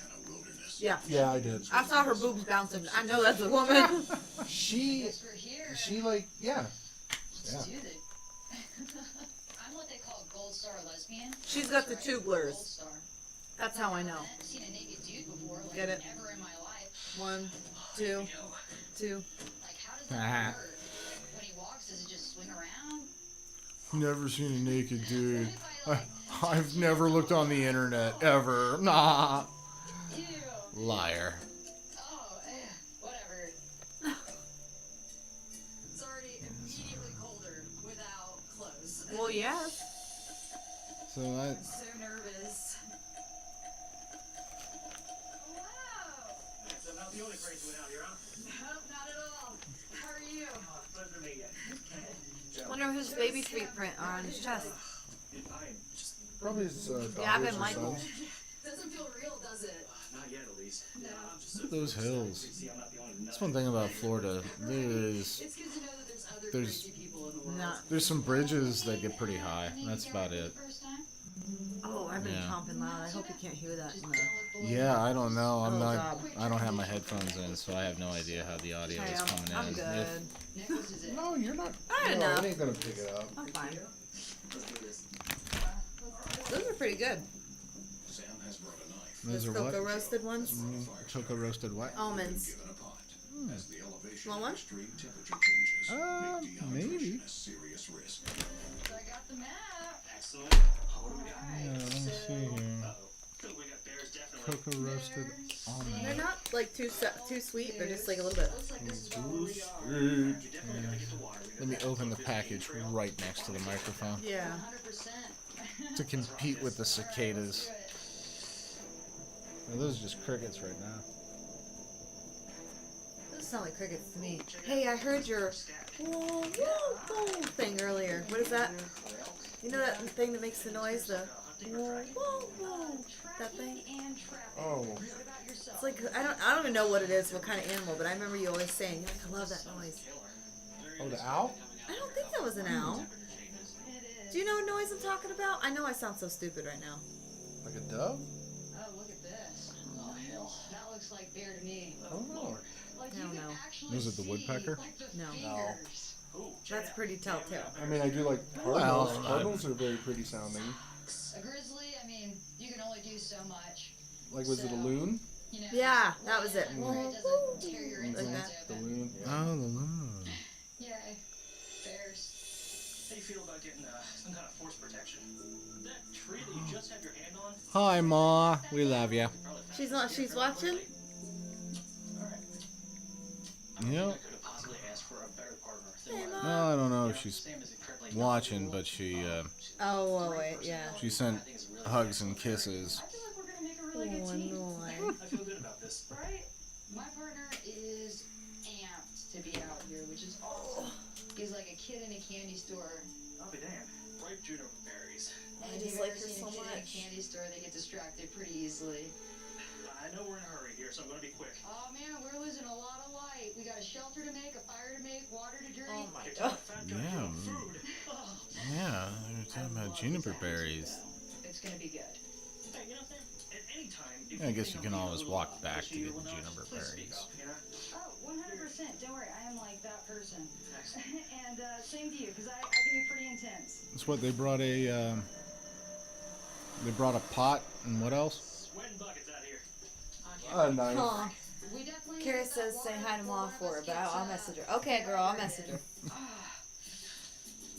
[SPEAKER 2] Yeah.
[SPEAKER 3] Yeah, I did.
[SPEAKER 2] I saw her boobs bouncing. I know that's a woman.
[SPEAKER 3] She,
[SPEAKER 4] Because we're here.
[SPEAKER 3] like, yeah.
[SPEAKER 4] Let's do it. I'm what they call a gold star lesbian.
[SPEAKER 2] She's got the
[SPEAKER 4] That's
[SPEAKER 2] two
[SPEAKER 4] right,
[SPEAKER 2] blurs.
[SPEAKER 4] gold star.
[SPEAKER 2] That's how I know.
[SPEAKER 4] I haven't seen a naked dude before, like
[SPEAKER 2] Get it?
[SPEAKER 4] ever in my life.
[SPEAKER 2] 1, 2, 2.
[SPEAKER 4] Like, how does that work? When he walks, does it just swing around?
[SPEAKER 1] Never seen a naked dude.
[SPEAKER 4] What if
[SPEAKER 1] I've never looked on the internet, ever. Nah.
[SPEAKER 4] Ew.
[SPEAKER 1] Liar.
[SPEAKER 4] Oh, whatever. It's already immediately colder without clothes.
[SPEAKER 2] Well, yeah.
[SPEAKER 1] So I...
[SPEAKER 4] So nervous.
[SPEAKER 10] the only crazy one out here, huh?
[SPEAKER 4] Nope, not at all. How are you?
[SPEAKER 10] Pleasure to meet you.
[SPEAKER 2] Wonder whose baby feet print are on his chest.
[SPEAKER 10] I just
[SPEAKER 3] Probably his
[SPEAKER 2] Yeah, I
[SPEAKER 3] daughters
[SPEAKER 2] bet
[SPEAKER 3] or
[SPEAKER 2] Michael.
[SPEAKER 3] sons.
[SPEAKER 4] Doesn't feel real, does it?
[SPEAKER 10] not yet, at least.
[SPEAKER 4] No.
[SPEAKER 10] I'm just
[SPEAKER 1] Look at those hills.
[SPEAKER 10] see, I'm not the only nut.
[SPEAKER 1] That's one thing about Florida.
[SPEAKER 4] It's good to know that there's other
[SPEAKER 1] There's-
[SPEAKER 4] crazy people in the world.
[SPEAKER 2] Not.
[SPEAKER 1] There's some bridges that get pretty high. That's about it.
[SPEAKER 4] First time?
[SPEAKER 2] Oh, I've been
[SPEAKER 1] Yeah.
[SPEAKER 2] chomping loud. I hope you can't hear that.
[SPEAKER 4] Just
[SPEAKER 2] No.
[SPEAKER 4] don't look below.
[SPEAKER 1] Yeah, I don't know. I'm
[SPEAKER 2] Oh,
[SPEAKER 1] not.
[SPEAKER 2] God.
[SPEAKER 1] I don't have my headphones in, so I have no idea how the audio
[SPEAKER 2] Hey,
[SPEAKER 1] is coming
[SPEAKER 2] I'm
[SPEAKER 1] in.
[SPEAKER 2] good.
[SPEAKER 4] Nick, this is it.
[SPEAKER 3] No, you're not.
[SPEAKER 2] I don't
[SPEAKER 3] no,
[SPEAKER 2] know.
[SPEAKER 3] it ain't gonna pick it up.
[SPEAKER 2] I'm fine.
[SPEAKER 10] Let's do this.
[SPEAKER 2] Those are pretty good.
[SPEAKER 11] Sam has brought a knife.
[SPEAKER 1] Those
[SPEAKER 2] Those
[SPEAKER 1] are what?
[SPEAKER 2] cocoa roasted ones.
[SPEAKER 1] Choco roasted what?
[SPEAKER 2] Almonds.
[SPEAKER 11] Given a pot. As the elevation
[SPEAKER 2] Want
[SPEAKER 11] of
[SPEAKER 2] one?
[SPEAKER 11] extreme temperature changes, make dehydration
[SPEAKER 1] maybe.
[SPEAKER 11] a serious risk.
[SPEAKER 4] I got the map.
[SPEAKER 10] Excellent. What do we got?
[SPEAKER 1] Yeah, let me see here.
[SPEAKER 10] Uh-oh. We got bears, definitely.
[SPEAKER 1] Cocoa roasted
[SPEAKER 2] They're
[SPEAKER 1] almond.
[SPEAKER 2] not like too sweet. They're just like a little bit.
[SPEAKER 4] Looks like this is about where we are.
[SPEAKER 10] You're definitely gonna get the water. We got
[SPEAKER 1] Let me
[SPEAKER 10] that
[SPEAKER 1] open the
[SPEAKER 10] 15
[SPEAKER 1] package
[SPEAKER 10] trail.
[SPEAKER 1] right next to the microphone
[SPEAKER 2] Yeah.
[SPEAKER 4] 100%.
[SPEAKER 1] to compete with the cicadas. Well, those are just crickets right now.
[SPEAKER 2] Those sound like crickets to me. Hey, I heard your whoa, whoa, whoa thing earlier. What is that? You know that thing that makes the noise? The whoa, whoa, whoa. That thing?
[SPEAKER 3] Oh,
[SPEAKER 2] It's like I don't even know what it is, what kind of animal, but I remember you always saying, like, I love that noise.
[SPEAKER 3] oh, the owl?
[SPEAKER 2] I don't think that was an owl. Do you know what noise I'm talking about? I know I sound so stupid right now.
[SPEAKER 3] Like a dove?
[SPEAKER 4] Oh, look at this. Oh, hell. That looks like bear to me.
[SPEAKER 3] I don't know.
[SPEAKER 4] Like,
[SPEAKER 2] I
[SPEAKER 4] you
[SPEAKER 2] don't
[SPEAKER 4] can
[SPEAKER 2] know.
[SPEAKER 4] actually
[SPEAKER 1] Was it the
[SPEAKER 4] see,
[SPEAKER 1] woodpecker?
[SPEAKER 4] like, the
[SPEAKER 2] No.
[SPEAKER 4] fingers.
[SPEAKER 2] That's pretty telltale.
[SPEAKER 3] I mean, I do like
[SPEAKER 1] Well,
[SPEAKER 3] cardinals. Cardinals are very pretty sounding.
[SPEAKER 4] A grizzly, I mean, you can only do so much.
[SPEAKER 3] Like, was it a loon?
[SPEAKER 4] You know,
[SPEAKER 2] Yeah, that was it.
[SPEAKER 4] where it doesn't tear your
[SPEAKER 2] Like
[SPEAKER 4] insides
[SPEAKER 2] that.
[SPEAKER 3] The
[SPEAKER 4] open.
[SPEAKER 3] loon? Yeah.
[SPEAKER 1] Oh, the loon.
[SPEAKER 4] Yay. Bears.
[SPEAKER 10] How do you feel about getting some kind of force protection? That tree that you just had your hand on?
[SPEAKER 1] Hi, Ma. We love you.
[SPEAKER 2] She's not. She's watching.
[SPEAKER 1] Yep.
[SPEAKER 10] I could have possibly asked for a better partner.
[SPEAKER 2] Hey, Mom.
[SPEAKER 1] Well, I don't know if she's
[SPEAKER 10] Sam is incredibly
[SPEAKER 1] watching, but she
[SPEAKER 2] Oh, wait, yeah.
[SPEAKER 1] she sent hugs and kisses.
[SPEAKER 4] I feel like we're gonna make a really good
[SPEAKER 2] Oh,
[SPEAKER 4] team.
[SPEAKER 2] no.
[SPEAKER 10] I feel good about this.
[SPEAKER 4] Right? My partner is amped to be out here, which is awesome. He's like a kid in a candy store.
[SPEAKER 10] I'll be damned. Ripe juniper berries.
[SPEAKER 2] I
[SPEAKER 4] Have
[SPEAKER 2] just
[SPEAKER 4] you
[SPEAKER 2] like
[SPEAKER 4] ever
[SPEAKER 2] her
[SPEAKER 4] seen
[SPEAKER 2] so
[SPEAKER 4] a kid in a
[SPEAKER 2] much.
[SPEAKER 4] candy store? They get distracted pretty easily.
[SPEAKER 10] I know we're in a hurry here, so I'm gonna be quick.
[SPEAKER 4] Oh man, we're losing a lot of light. We got a shelter to make, a fire to make, water to drink.
[SPEAKER 2] Oh my
[SPEAKER 10] Get
[SPEAKER 2] god.
[SPEAKER 10] to the fat guy
[SPEAKER 1] Yeah.
[SPEAKER 10] for food. Oh.
[SPEAKER 1] Yeah, they were talking about juniper berries.
[SPEAKER 4] It's gonna be good.
[SPEAKER 10] Hey, you know, Sam, at any time, if
[SPEAKER 1] I guess
[SPEAKER 10] think
[SPEAKER 1] you
[SPEAKER 10] I'm
[SPEAKER 1] can
[SPEAKER 10] being a
[SPEAKER 1] always
[SPEAKER 10] little
[SPEAKER 1] walk back to
[SPEAKER 10] pushy
[SPEAKER 1] get
[SPEAKER 10] or
[SPEAKER 1] the
[SPEAKER 10] whatnot,
[SPEAKER 1] juniper
[SPEAKER 10] please speak
[SPEAKER 1] berries.
[SPEAKER 10] up, you know?
[SPEAKER 4] Oh, 100%. Don't worry, I am like that person.
[SPEAKER 10] Excellent.
[SPEAKER 4] And same to you, because I can be pretty intense.
[SPEAKER 1] That's what they brought a pot and what else?
[SPEAKER 10] Sweating buckets out here.
[SPEAKER 3] Nice.
[SPEAKER 2] Huh.
[SPEAKER 4] We definitely
[SPEAKER 2] Kara
[SPEAKER 4] need that
[SPEAKER 2] says say
[SPEAKER 4] water
[SPEAKER 2] hi to
[SPEAKER 4] before
[SPEAKER 2] Ma
[SPEAKER 4] one of
[SPEAKER 2] for her,
[SPEAKER 4] us
[SPEAKER 2] but
[SPEAKER 4] gets,
[SPEAKER 2] I'll message her. Okay, girl, I'll message her.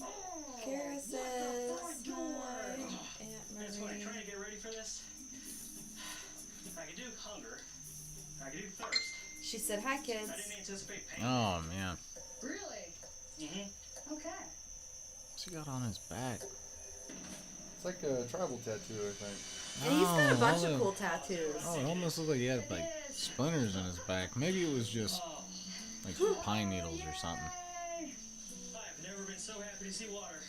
[SPEAKER 4] Oh,
[SPEAKER 2] Kara says hi, Aunt
[SPEAKER 10] It's funny,
[SPEAKER 2] Marie.
[SPEAKER 10] trying to get ready for this. I can do hunger. I can do thirst.
[SPEAKER 2] She said hi, kids.
[SPEAKER 10] I didn't anticipate pain.
[SPEAKER 1] Oh man,
[SPEAKER 4] Really?
[SPEAKER 10] Mm-hmm.
[SPEAKER 4] Okay.
[SPEAKER 1] what's he got on his back?
[SPEAKER 3] It's like a tribal tattoo, I think.
[SPEAKER 2] And he's got a
[SPEAKER 1] Oh,
[SPEAKER 2] bunch
[SPEAKER 1] all
[SPEAKER 2] of
[SPEAKER 1] the-
[SPEAKER 2] cool tattoos.
[SPEAKER 1] Oh, it almost looked like he had like splinters in his back. Maybe it was just
[SPEAKER 10] Oh,
[SPEAKER 1] like pine needles or something.
[SPEAKER 4] Yay.
[SPEAKER 10] I've never been so happy to see water.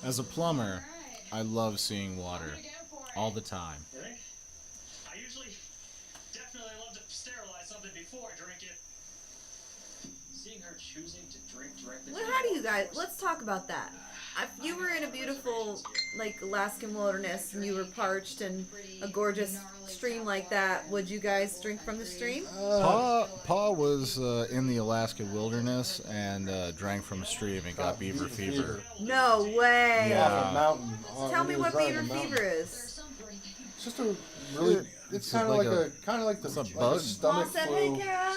[SPEAKER 1] As a plumber,
[SPEAKER 4] Alright.
[SPEAKER 1] I love seeing water
[SPEAKER 4] I'm gonna go for it.
[SPEAKER 1] all the time.
[SPEAKER 10] You think? I usually definitely love to sterilize something before I drink it. Seeing her choosing to drink directly.
[SPEAKER 2] Well, how do you guys? Let's talk about that. If you were in a beautiful, like Alaskan wilderness, and you were parched in a gorgeous stream like that, would you guys drink from the stream?
[SPEAKER 1] Pa was in the Alaska wilderness and drank from a stream and got beaver fever.
[SPEAKER 2] No way.
[SPEAKER 1] Yeah.
[SPEAKER 3] Off a mountain.
[SPEAKER 2] Tell
[SPEAKER 3] He
[SPEAKER 2] me
[SPEAKER 3] was
[SPEAKER 2] what
[SPEAKER 3] right on
[SPEAKER 2] beaver
[SPEAKER 3] the mountain.
[SPEAKER 2] fever
[SPEAKER 4] There's
[SPEAKER 2] is.
[SPEAKER 4] some great
[SPEAKER 3] It's just a really. It's kind of like the
[SPEAKER 1] it's a
[SPEAKER 3] like
[SPEAKER 1] bug.
[SPEAKER 3] a stomach
[SPEAKER 2] Mom said,
[SPEAKER 3] flu.
[SPEAKER 2] "Hey, Kara."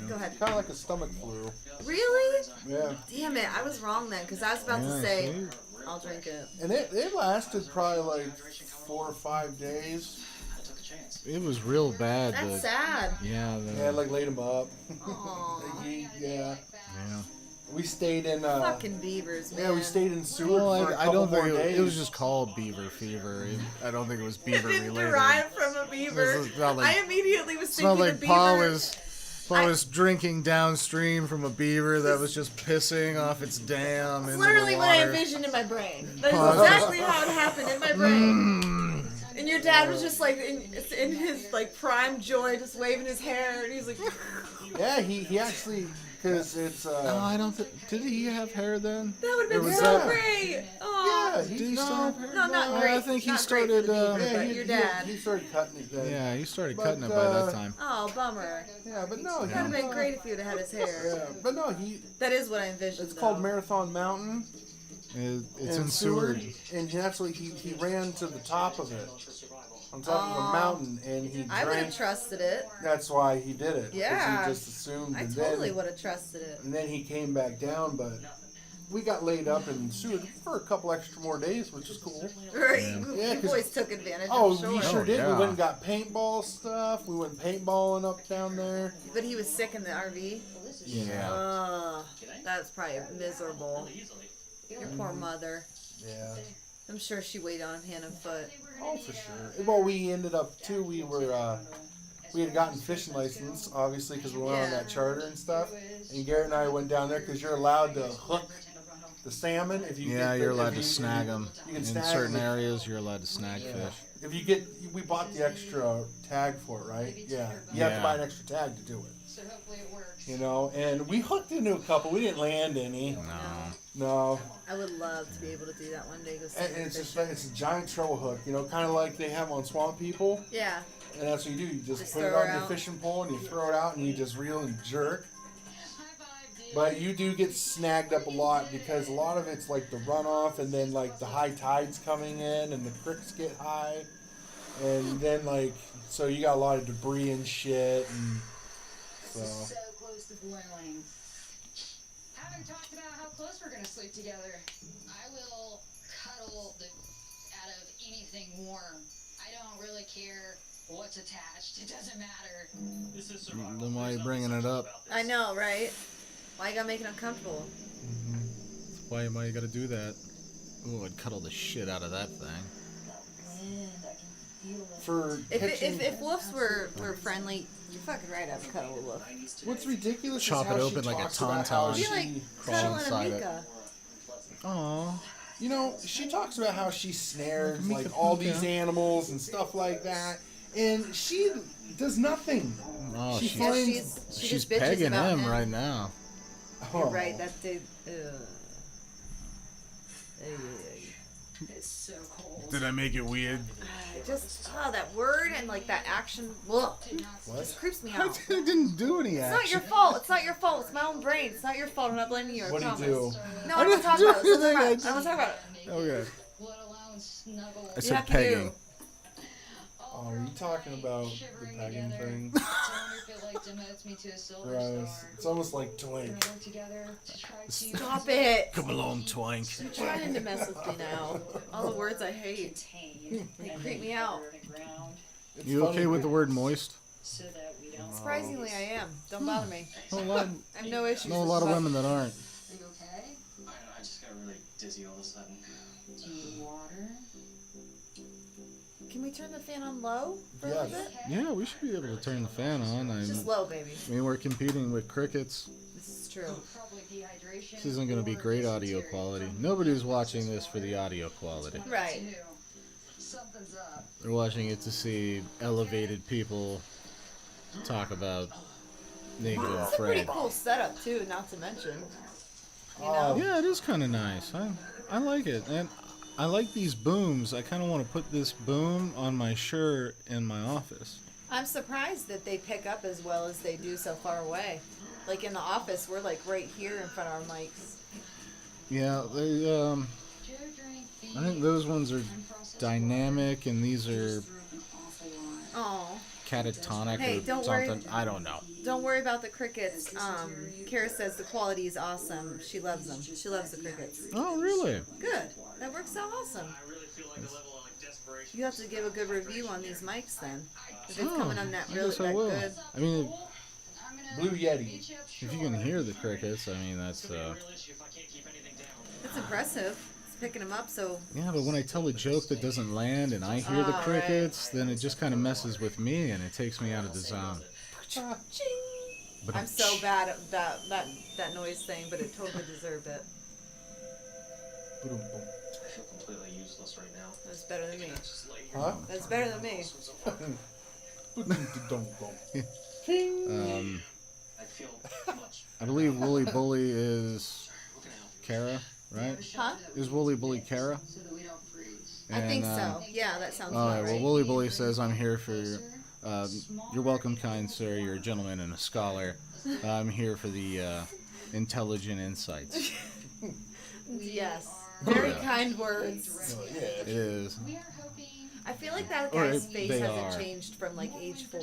[SPEAKER 2] Go ahead.
[SPEAKER 3] Kind of like a stomach flu.
[SPEAKER 2] Really?
[SPEAKER 3] Yeah.
[SPEAKER 2] Damn it! I was wrong then, because I was about to
[SPEAKER 1] Yeah,
[SPEAKER 2] say
[SPEAKER 1] see?
[SPEAKER 2] I'll drink it.
[SPEAKER 3] And it lasted probably like 4 or 5 days.
[SPEAKER 10] I took a chance.
[SPEAKER 1] It was real bad.
[SPEAKER 2] That's sad.
[SPEAKER 1] Yeah,
[SPEAKER 3] Yeah, like laid him up.
[SPEAKER 2] Aw.
[SPEAKER 1] yeah.
[SPEAKER 3] We stayed in.
[SPEAKER 2] Fucking beavers, man.
[SPEAKER 3] Yeah, we stayed in Seward
[SPEAKER 1] Well,
[SPEAKER 3] for a
[SPEAKER 1] I
[SPEAKER 3] couple
[SPEAKER 1] don't think
[SPEAKER 3] more days.
[SPEAKER 1] it was just called beaver fever. I don't think it was beaver
[SPEAKER 2] It didn't
[SPEAKER 1] related.
[SPEAKER 2] derive from a beaver.
[SPEAKER 1] Smelled like,
[SPEAKER 2] I immediately was
[SPEAKER 1] smelled
[SPEAKER 2] thinking
[SPEAKER 1] like
[SPEAKER 2] the
[SPEAKER 1] Pa
[SPEAKER 2] beaver.
[SPEAKER 1] was drinking downstream from a beaver that was just pissing off its dam
[SPEAKER 2] It's
[SPEAKER 1] into
[SPEAKER 2] literally
[SPEAKER 1] the
[SPEAKER 2] what I
[SPEAKER 1] water.
[SPEAKER 2] envisioned in my brain. That is
[SPEAKER 1] Pause.
[SPEAKER 2] exactly how it happened in my brain.
[SPEAKER 1] Mm.
[SPEAKER 2] And your dad was just like in his like prime joy, just waving his hair, and he's like,
[SPEAKER 3] Yeah, he actually, because it's
[SPEAKER 1] No, I don't think. Did he have hair then?
[SPEAKER 2] that would have
[SPEAKER 1] Or
[SPEAKER 2] been
[SPEAKER 1] was
[SPEAKER 2] so
[SPEAKER 1] that-
[SPEAKER 2] great. Oh,
[SPEAKER 3] yeah,
[SPEAKER 1] Did he still have hair?
[SPEAKER 2] no, not great.
[SPEAKER 1] I think he
[SPEAKER 2] Not
[SPEAKER 1] started.
[SPEAKER 2] Great for the beaver,
[SPEAKER 3] yeah,
[SPEAKER 2] but your dad.
[SPEAKER 3] He started cutting it then.
[SPEAKER 1] Yeah, he started
[SPEAKER 3] But,
[SPEAKER 1] cutting it by that time.
[SPEAKER 2] Oh, bummer.
[SPEAKER 3] Yeah, but no,
[SPEAKER 2] It would have been great if he would have had his hair.
[SPEAKER 3] Yeah, but no, he.
[SPEAKER 2] That is what I envisioned.
[SPEAKER 3] It's called
[SPEAKER 2] though.
[SPEAKER 3] Marathon Mountain.
[SPEAKER 1] It's in Seward.
[SPEAKER 3] And that's what he ran to the top of it, on top of a mountain, and he
[SPEAKER 2] I would have
[SPEAKER 3] drank.
[SPEAKER 2] trusted it.
[SPEAKER 3] That's why he did it. 'cause
[SPEAKER 2] Yeah.
[SPEAKER 3] He just assumed.
[SPEAKER 2] I
[SPEAKER 3] and
[SPEAKER 2] totally
[SPEAKER 3] then,
[SPEAKER 2] would have trusted it.
[SPEAKER 3] and then he came back down, but we got laid up in Seward for a couple extra more days, which is cool.
[SPEAKER 2] Right.
[SPEAKER 3] Yeah,
[SPEAKER 2] You
[SPEAKER 3] 'cause-
[SPEAKER 2] boys took advantage.
[SPEAKER 3] Oh,
[SPEAKER 2] I'm sure.
[SPEAKER 3] we sure
[SPEAKER 1] Oh,
[SPEAKER 3] did.
[SPEAKER 1] yeah.
[SPEAKER 3] We went and got paintball stuff. We went paintballing up down there.
[SPEAKER 2] But he was sick in the RV.
[SPEAKER 1] Yeah.
[SPEAKER 2] That's probably miserable. Your poor mother.
[SPEAKER 3] Yeah.
[SPEAKER 2] I'm sure she waited on him hand and foot.
[SPEAKER 3] Oh, for sure. Well, we ended up too. We had gotten fishing license, obviously, because we went on that charter and stuff. And Garrett and I went down there because you're allowed to hook the salmon if you.
[SPEAKER 1] Yeah,
[SPEAKER 3] get
[SPEAKER 1] you're
[SPEAKER 3] the,
[SPEAKER 1] allowed
[SPEAKER 3] if
[SPEAKER 1] to
[SPEAKER 3] you-
[SPEAKER 1] snag them
[SPEAKER 3] You can
[SPEAKER 1] in
[SPEAKER 3] snag
[SPEAKER 1] certain
[SPEAKER 3] them.
[SPEAKER 1] areas. You're allowed to snag fish.
[SPEAKER 3] If you get, we bought the extra tag for it, right? Yeah. You have to
[SPEAKER 1] Yeah.
[SPEAKER 3] buy an extra tag to do it.
[SPEAKER 4] So hopefully it works.
[SPEAKER 3] You know, and we hooked into a couple. We didn't land any. No.
[SPEAKER 2] I would love to be able to do that one day. Go
[SPEAKER 3] And
[SPEAKER 2] swimming
[SPEAKER 3] it's just
[SPEAKER 2] fishing.
[SPEAKER 3] like, it's a giant treble hook, you know, kind of like they have on Swamp People.
[SPEAKER 2] Yeah.
[SPEAKER 3] And that's what you do. You just
[SPEAKER 2] Just
[SPEAKER 3] put it
[SPEAKER 2] throw
[SPEAKER 3] on
[SPEAKER 2] it
[SPEAKER 3] your
[SPEAKER 2] out.
[SPEAKER 3] fishing pole and you throw it out and you just reel and jerk. But you do get snagged up a lot because a lot of it's like the runoff and then like the high tides coming in and the creeks get high. And then like, so you got a lot of debris and shit. And so.
[SPEAKER 4] This is so close to boiling. Haven't talked about how close we're gonna sleep together. I will cuddle the out of anything warm. I don't really care what's attached. It doesn't matter.
[SPEAKER 1] Then why are you bringing it up?
[SPEAKER 2] I know, right? Why you gotta make it uncomfortable?
[SPEAKER 1] Why you gotta do that? Ooh, I'd cuddle the shit out of that thing.
[SPEAKER 3] For
[SPEAKER 2] If wolves were friendly, you're fucking right. I'd cuddle a wolf.
[SPEAKER 3] what's ridiculous
[SPEAKER 1] Chop
[SPEAKER 3] is how
[SPEAKER 1] it
[SPEAKER 3] she
[SPEAKER 1] open like a
[SPEAKER 3] talks about how
[SPEAKER 1] tauntaun.
[SPEAKER 2] Be
[SPEAKER 3] she-
[SPEAKER 2] like
[SPEAKER 1] crawl
[SPEAKER 2] cuddling a
[SPEAKER 1] inside it.
[SPEAKER 2] Mika.
[SPEAKER 1] Aw.
[SPEAKER 3] You know, she talks about how she snares
[SPEAKER 1] Mika
[SPEAKER 3] like all
[SPEAKER 1] Puka.
[SPEAKER 3] these animals and stuff like that, and she does nothing.
[SPEAKER 1] Oh,
[SPEAKER 3] She
[SPEAKER 1] she's,
[SPEAKER 2] Yeah,
[SPEAKER 3] finds-
[SPEAKER 2] she
[SPEAKER 1] she's
[SPEAKER 2] just bitches
[SPEAKER 1] pegging
[SPEAKER 2] about
[SPEAKER 1] him right now.
[SPEAKER 2] You're
[SPEAKER 3] Oh.
[SPEAKER 2] right. That dude.
[SPEAKER 4] It's so cold.
[SPEAKER 1] Did I make it weird?
[SPEAKER 2] Just that word and like that action. Look,
[SPEAKER 3] What?
[SPEAKER 2] it creeps me
[SPEAKER 1] I
[SPEAKER 2] out.
[SPEAKER 1] didn't do any
[SPEAKER 2] It's not
[SPEAKER 1] action.
[SPEAKER 2] your fault. It's not your fault. It's my own brain. It's not your fault. I'm not blaming you. I
[SPEAKER 3] What do you
[SPEAKER 2] promise.
[SPEAKER 3] do?
[SPEAKER 2] No, I don't talk about it. I don't talk about it.
[SPEAKER 1] Okay.
[SPEAKER 4] Let alone snuggle.
[SPEAKER 1] I
[SPEAKER 2] You
[SPEAKER 1] said
[SPEAKER 2] have to
[SPEAKER 1] pegging.
[SPEAKER 3] Oh, are you talking about the
[SPEAKER 4] Shivering
[SPEAKER 3] pegging
[SPEAKER 4] together.
[SPEAKER 3] thing?
[SPEAKER 4] I wonder if it like demotes me to a silver
[SPEAKER 3] Gross.
[SPEAKER 4] star.
[SPEAKER 3] It's almost like
[SPEAKER 4] We're gonna
[SPEAKER 3] twink.
[SPEAKER 4] work together to try to
[SPEAKER 2] Stop it.
[SPEAKER 1] Come along, Twank.
[SPEAKER 2] You're trying to mess with me now. All the words I hate.
[SPEAKER 4] contain.
[SPEAKER 2] They creep me out.
[SPEAKER 3] It's
[SPEAKER 1] You
[SPEAKER 3] funny
[SPEAKER 1] okay with the
[SPEAKER 3] that-
[SPEAKER 1] word moist?
[SPEAKER 4] So that we don't.
[SPEAKER 2] Surprisingly, I am. Don't bother me.
[SPEAKER 1] No, a lot,
[SPEAKER 2] I have no issues.
[SPEAKER 1] know a
[SPEAKER 2] with
[SPEAKER 1] lot of
[SPEAKER 2] bu-
[SPEAKER 1] women that aren't.
[SPEAKER 4] Are you okay?
[SPEAKER 10] I just got really dizzy all of a sudden.
[SPEAKER 4] Do you need water?
[SPEAKER 2] Can we turn the fan on low for a
[SPEAKER 3] Yes.
[SPEAKER 2] little bit?
[SPEAKER 1] Yeah, we should be able to turn the fan on.
[SPEAKER 2] Just low, baby.
[SPEAKER 1] I mean, we're competing with crickets.
[SPEAKER 2] This is true.
[SPEAKER 4] Probably dehydration.
[SPEAKER 1] This isn't going to be
[SPEAKER 4] or
[SPEAKER 1] great audio
[SPEAKER 4] dysentery.
[SPEAKER 1] quality. Nobody's watching this for the audio quality.
[SPEAKER 2] Right.
[SPEAKER 4] Something's up.
[SPEAKER 1] They're watching it to see elevated people talk about naked and
[SPEAKER 2] It's a pretty
[SPEAKER 1] afraid.
[SPEAKER 2] cool setup too, not to mention. You
[SPEAKER 3] Oh,
[SPEAKER 2] know?
[SPEAKER 1] Yeah, it is kind of nice. I like it, and I like these booms. I kind of want to put this boom on my shirt in my office.
[SPEAKER 2] I'm surprised that they pick up as well as they do so far away. Like in the office, we're like right here in front of our mics.
[SPEAKER 1] Yeah, they. I think those ones are dynamic, and these are
[SPEAKER 2] Oh,
[SPEAKER 1] catatonic
[SPEAKER 2] Hey,
[SPEAKER 1] or
[SPEAKER 2] don't worry.
[SPEAKER 1] something. I don't know.
[SPEAKER 2] don't worry about the crickets. Kara says the quality is awesome. She loves them. She loves the crickets.
[SPEAKER 1] Oh, really?
[SPEAKER 2] Good. That works out awesome.
[SPEAKER 10] I really feel like a level of like desperation.
[SPEAKER 2] You have to give a good review on these mics then. If it's
[SPEAKER 1] Oh,
[SPEAKER 2] coming on that
[SPEAKER 1] I
[SPEAKER 2] really
[SPEAKER 1] guess I
[SPEAKER 2] that
[SPEAKER 1] will.
[SPEAKER 2] good.
[SPEAKER 1] I mean,
[SPEAKER 3] Blue Yeti.
[SPEAKER 1] if you can hear the crickets, I mean, that's.
[SPEAKER 10] Real issue if I can't keep anything down.
[SPEAKER 2] It's impressive. It's picking them up. So
[SPEAKER 1] Yeah, but when I tell a joke that doesn't land and I hear the
[SPEAKER 2] Oh,
[SPEAKER 1] crickets, then it just kind of messes with me and it takes me out of the zone. But
[SPEAKER 2] I'm so bad at that noise thing, but it totally deserved it.
[SPEAKER 3] Boom, boom.
[SPEAKER 10] I feel completely useless right now.
[SPEAKER 2] That's better than me.
[SPEAKER 10] Just lay here.
[SPEAKER 3] Huh?
[SPEAKER 2] That's better than me.
[SPEAKER 10] I feel much.
[SPEAKER 1] I believe Wooly Bully is
[SPEAKER 10] Who can I help?
[SPEAKER 1] Kara, right?
[SPEAKER 2] Huh?
[SPEAKER 1] Is Wooly Bully Kara?
[SPEAKER 4] So that we don't freeze.
[SPEAKER 2] I think
[SPEAKER 1] And,
[SPEAKER 2] so. Yeah, that sounds
[SPEAKER 1] All
[SPEAKER 2] about
[SPEAKER 1] right. Well,
[SPEAKER 2] right.
[SPEAKER 1] Wooly Bully says, "I'm here for. You're welcome, kind sir. You're a gentleman and a scholar. I'm here for the intelligent insights."
[SPEAKER 2] Yes. Very
[SPEAKER 1] Yeah.
[SPEAKER 2] kind words.
[SPEAKER 3] Oh, yeah.
[SPEAKER 1] It is.
[SPEAKER 4] We are hoping
[SPEAKER 2] I feel like that
[SPEAKER 1] Or
[SPEAKER 2] guy's
[SPEAKER 1] they
[SPEAKER 2] face hasn't
[SPEAKER 1] are.
[SPEAKER 2] changed from like age 4.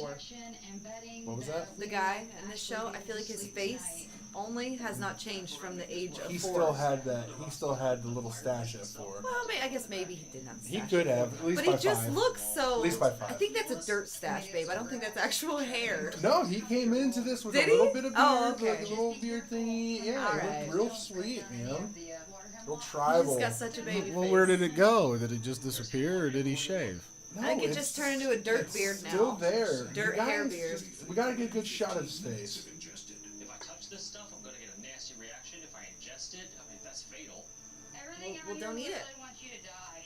[SPEAKER 3] What was that?
[SPEAKER 2] The guy in this show, I feel like his face only has not changed from the age of
[SPEAKER 3] He
[SPEAKER 2] 4.
[SPEAKER 3] still had that. He still had the little stash at 4.
[SPEAKER 2] Well, I guess maybe he didn't have the
[SPEAKER 3] He
[SPEAKER 2] stash.
[SPEAKER 3] could have, at least
[SPEAKER 2] But
[SPEAKER 3] by
[SPEAKER 2] he just
[SPEAKER 3] 5.
[SPEAKER 2] looks so.
[SPEAKER 3] At least by 5.
[SPEAKER 2] I think that's a dirt stash, babe. I don't think that's actual hair.
[SPEAKER 3] No, he came into this with
[SPEAKER 2] Did
[SPEAKER 3] a little
[SPEAKER 2] he?
[SPEAKER 3] bit of beard,
[SPEAKER 2] Oh, okay.
[SPEAKER 3] like a little beard thingy. Yeah,
[SPEAKER 2] All
[SPEAKER 3] it
[SPEAKER 2] right.
[SPEAKER 3] looked real sweet, man. Real
[SPEAKER 2] He's
[SPEAKER 3] tribal.
[SPEAKER 2] got such a baby
[SPEAKER 1] Well,
[SPEAKER 2] face.
[SPEAKER 1] where did it go? Did it just disappear, or did he shave?
[SPEAKER 3] No,
[SPEAKER 2] I think it
[SPEAKER 3] it's-
[SPEAKER 2] just turned into a dirt
[SPEAKER 3] it's
[SPEAKER 2] beard now.
[SPEAKER 3] Still there.
[SPEAKER 2] Dirt
[SPEAKER 3] You
[SPEAKER 2] hair
[SPEAKER 3] guys
[SPEAKER 2] beard.
[SPEAKER 3] we gotta get a good shot of his face.
[SPEAKER 11] Ingested.
[SPEAKER 10] If I touch this stuff, I'm gonna get a nasty reaction. If I ingest it, I mean, that's fatal.
[SPEAKER 2] Well, don't eat it.
[SPEAKER 4] really want you to die.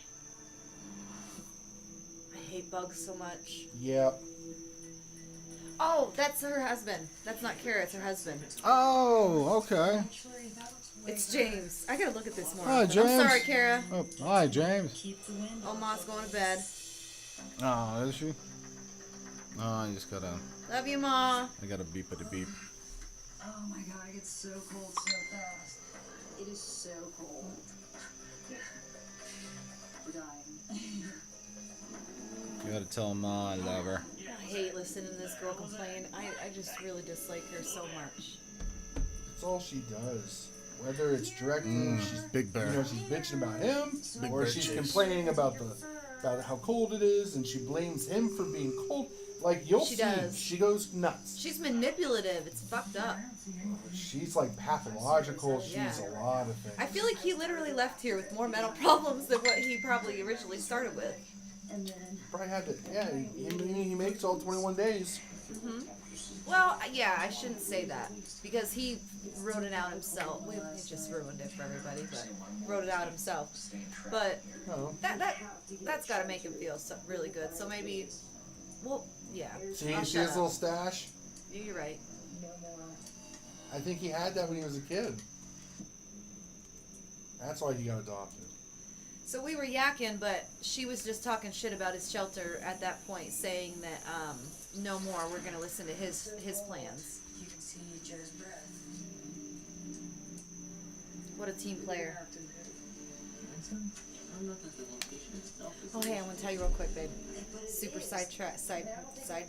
[SPEAKER 2] I hate bugs so much.
[SPEAKER 3] Yep.
[SPEAKER 2] Oh, that's her husband. That's not Kara, it's her husband.
[SPEAKER 1] Oh, okay.
[SPEAKER 2] It's James. I gotta look at this more.
[SPEAKER 1] Hi,
[SPEAKER 2] often.
[SPEAKER 1] James.
[SPEAKER 2] I'm sorry, Kara.
[SPEAKER 1] Oh, hi, James.
[SPEAKER 6] Keep the wind.
[SPEAKER 2] Oma's going to bed.
[SPEAKER 1] Oh, is she? Oh, I just gotta.
[SPEAKER 2] Love you, Ma.
[SPEAKER 1] I gotta beep it a beep.
[SPEAKER 4] Oh my god, it gets so cold so fast. It is so cold. We're dying.
[SPEAKER 1] You gotta tell Ma I love her.
[SPEAKER 2] I hate listening to this girl complain. I just really dislike her so much.
[SPEAKER 3] That's all she does. Whether it's directing, she's
[SPEAKER 1] Big Bear.
[SPEAKER 3] you know, she's bitching about him,
[SPEAKER 1] Big
[SPEAKER 3] or
[SPEAKER 1] Bear
[SPEAKER 3] she's
[SPEAKER 1] chase.
[SPEAKER 3] complaining about how cold it is, and she blames him for being cold. Like you'll
[SPEAKER 2] She
[SPEAKER 3] see,
[SPEAKER 2] does.
[SPEAKER 3] she goes nuts.
[SPEAKER 2] She's manipulative. It's fucked up.
[SPEAKER 3] She's like pathological. She's
[SPEAKER 2] Yeah.
[SPEAKER 3] a lot of things.
[SPEAKER 2] I feel like he literally left here with more mental problems than what he probably originally started with.
[SPEAKER 6] And then
[SPEAKER 3] Probably had to. Yeah, he makes all 21 days.
[SPEAKER 2] Well, yeah, I shouldn't say that because he wrote it out himself. We just ruined it for everybody, but wrote it out himself. But
[SPEAKER 3] Oh.
[SPEAKER 2] that's got to make him feel really good. So maybe, well, yeah.
[SPEAKER 3] See,
[SPEAKER 2] I'll
[SPEAKER 3] see
[SPEAKER 2] shut
[SPEAKER 3] his
[SPEAKER 2] up.
[SPEAKER 3] little stash.
[SPEAKER 2] You're right.
[SPEAKER 3] I think he had that when he was a kid. That's why he got adopted.
[SPEAKER 2] So we were yakking, but she was just talking shit about his shelter at that point, saying that no more. We're gonna listen to his plans.
[SPEAKER 6] you can see each other's breath.
[SPEAKER 2] What a team player. Oh, hey, I want to tell you real quick, babe. Super side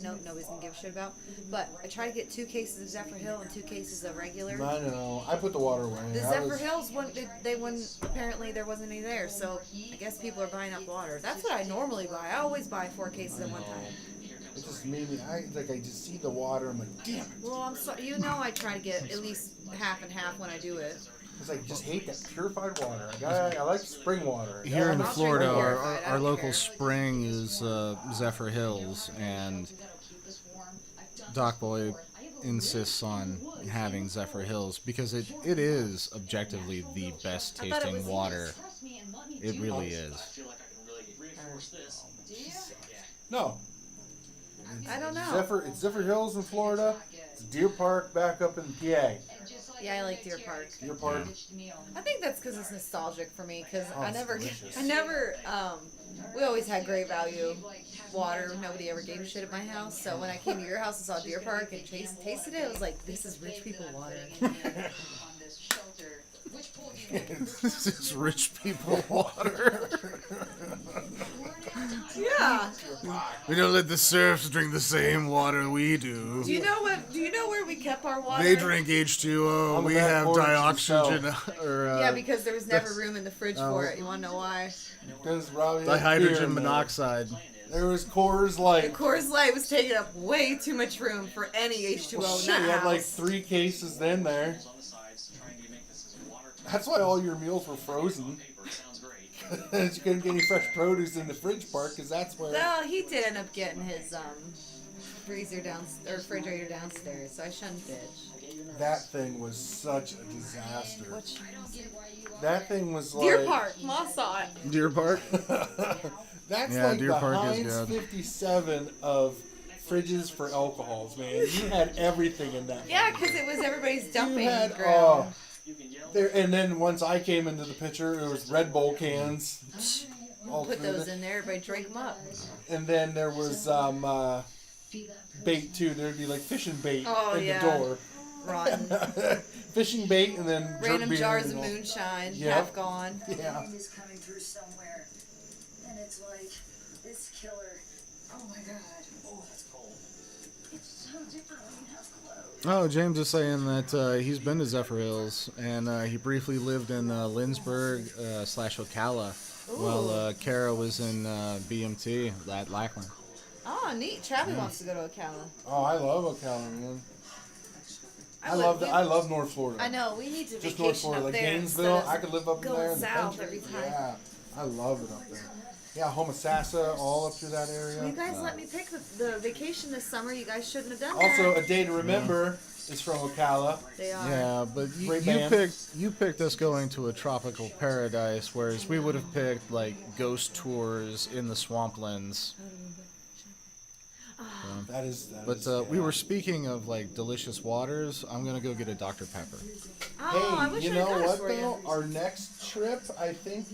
[SPEAKER 2] note, nobody's gonna give a shit about. But I tried to get 2 cases of Zephyr Hill and 2 cases of regular.
[SPEAKER 3] I know. I put the water away.
[SPEAKER 2] The
[SPEAKER 3] I
[SPEAKER 2] Zephyr
[SPEAKER 3] was-
[SPEAKER 2] Hills one, they wouldn't. Apparently, there wasn't any there. So I guess people are buying up water. That's what I normally buy. I always buy 4 cases at one time.
[SPEAKER 3] It just made me. I just see the water. I'm like, damn it.
[SPEAKER 2] Well, I'm sorry. You know, I try to get at least half and half when I do it.
[SPEAKER 3] It's like just hate that purified water. I like spring water.
[SPEAKER 1] Here in
[SPEAKER 2] Not
[SPEAKER 1] Florida,
[SPEAKER 2] drinking
[SPEAKER 1] our,
[SPEAKER 2] purified, I
[SPEAKER 1] our
[SPEAKER 2] don't
[SPEAKER 1] local
[SPEAKER 2] care.
[SPEAKER 1] spring is Zephyr Hills, and Doc Boy insists on having Zephyr Hills because it is objectively the best
[SPEAKER 2] I thought it
[SPEAKER 1] tasting
[SPEAKER 2] was-
[SPEAKER 1] water. It really is.
[SPEAKER 10] I feel like I can really reinforce this.
[SPEAKER 3] No.
[SPEAKER 2] I don't know.
[SPEAKER 3] It's Zephyr Hills in Florida. It's Deer Park back up in PA.
[SPEAKER 2] Yeah, I like Deer Park.
[SPEAKER 3] Deer Park.
[SPEAKER 2] I think that's because it's nostalgic for me. Because
[SPEAKER 3] Oh,
[SPEAKER 2] I
[SPEAKER 3] it's
[SPEAKER 2] never,
[SPEAKER 3] delicious.
[SPEAKER 2] we always had great value water. Nobody ever gave a shit at my house. So when I came to your house and saw Deer Park and tasted it, I was like, this is rich people water.
[SPEAKER 1] This is rich people water.
[SPEAKER 2] Yeah.
[SPEAKER 1] We don't let the serfs drink the same water we do.
[SPEAKER 2] Do you know where we kept our water?
[SPEAKER 1] They drink H2O.
[SPEAKER 3] On the
[SPEAKER 1] We
[SPEAKER 3] back
[SPEAKER 1] have
[SPEAKER 3] porch
[SPEAKER 1] dioxygen or
[SPEAKER 2] Yeah, because there was never room in the fridge for it. You want to know why?
[SPEAKER 3] Because Robbie had beer
[SPEAKER 1] dihydrogen
[SPEAKER 3] in there.
[SPEAKER 1] monoxide.
[SPEAKER 3] There was Coors Light.
[SPEAKER 2] Coors Light was taking up way too much room for any H2O
[SPEAKER 3] Well,
[SPEAKER 2] in
[SPEAKER 3] shit,
[SPEAKER 2] that
[SPEAKER 3] you had
[SPEAKER 2] house.
[SPEAKER 3] like 3 cases in there.
[SPEAKER 10] On the sides, trying to make this as watertight
[SPEAKER 3] That's why all your meals were frozen.
[SPEAKER 10] paper. It sounds great.
[SPEAKER 3] She couldn't get any fresh produce in the fridge part because that's where.
[SPEAKER 2] Well, he did end up getting his freezer down or refrigerator downstairs, so I shouldn't bitch.
[SPEAKER 3] That thing was such a disaster.
[SPEAKER 2] What
[SPEAKER 3] That thing was like
[SPEAKER 2] Deer Park, Ma saw it.
[SPEAKER 1] Deer Park.
[SPEAKER 3] That's
[SPEAKER 1] Yeah,
[SPEAKER 3] like
[SPEAKER 1] Deer
[SPEAKER 3] the
[SPEAKER 1] Park is
[SPEAKER 3] Heinz
[SPEAKER 1] good.
[SPEAKER 3] 57 of fridges for alcohols, man. You had everything in that.
[SPEAKER 2] Yeah, because it was everybody's dumping
[SPEAKER 3] You had
[SPEAKER 2] ground.
[SPEAKER 3] there, and then once I came into the picture, it was Red Bull cans. all
[SPEAKER 2] Put
[SPEAKER 3] through
[SPEAKER 2] those
[SPEAKER 3] it.
[SPEAKER 2] in there, everybody drink them up.
[SPEAKER 3] And then there was bait too. There'd be like fishing bait
[SPEAKER 2] Oh,
[SPEAKER 3] in
[SPEAKER 2] yeah.
[SPEAKER 3] the door.
[SPEAKER 2] Rotten.
[SPEAKER 3] Fishing bait and then
[SPEAKER 2] Random
[SPEAKER 3] beer
[SPEAKER 2] jars
[SPEAKER 3] and
[SPEAKER 2] of
[SPEAKER 3] all-
[SPEAKER 2] moonshine,
[SPEAKER 3] Yep.
[SPEAKER 2] half gone.
[SPEAKER 3] Yeah.
[SPEAKER 6] Is coming through somewhere, and it's like this killer. Oh my god.
[SPEAKER 10] Oh, that's cold.
[SPEAKER 6] It's so different when you have clothes.
[SPEAKER 1] Oh, James is saying that he's been to Zephyr Hills and he briefly lived in Lindsberg / Ocala while Kara was in BMT at Lackland.
[SPEAKER 2] Oh, neat. Travis wants to go to Ocala.
[SPEAKER 3] Oh, I love Ocala, man. I
[SPEAKER 2] would-
[SPEAKER 3] love North Florida.
[SPEAKER 2] I know. We need to
[SPEAKER 3] Just
[SPEAKER 2] vacation
[SPEAKER 3] North Florida,
[SPEAKER 2] up
[SPEAKER 3] like
[SPEAKER 2] there
[SPEAKER 3] Gainesville.
[SPEAKER 2] instead of
[SPEAKER 3] I could live up in
[SPEAKER 2] going
[SPEAKER 3] there. In the
[SPEAKER 2] south
[SPEAKER 3] country.
[SPEAKER 2] every time.
[SPEAKER 3] Yeah, I love it up there. Yeah, Homosassa, all up through that area.
[SPEAKER 2] You guys let me pick the vacation this summer. You guys shouldn't have done
[SPEAKER 3] Also,
[SPEAKER 2] that.
[SPEAKER 3] A Day to Remember is from Ocala.
[SPEAKER 2] They are.
[SPEAKER 1] Yeah, but
[SPEAKER 3] Great band.
[SPEAKER 1] you picked us going to a tropical paradise, whereas we would have picked like ghost tours in the swamplands. But we were speaking of like delicious waters. I'm gonna go get a Dr. Pepper.
[SPEAKER 2] Oh, I
[SPEAKER 3] Hey,
[SPEAKER 2] wish
[SPEAKER 3] you
[SPEAKER 2] I
[SPEAKER 3] know
[SPEAKER 2] had got it
[SPEAKER 3] what
[SPEAKER 2] for
[SPEAKER 3] though?
[SPEAKER 2] you.
[SPEAKER 3] Our next trip, I think,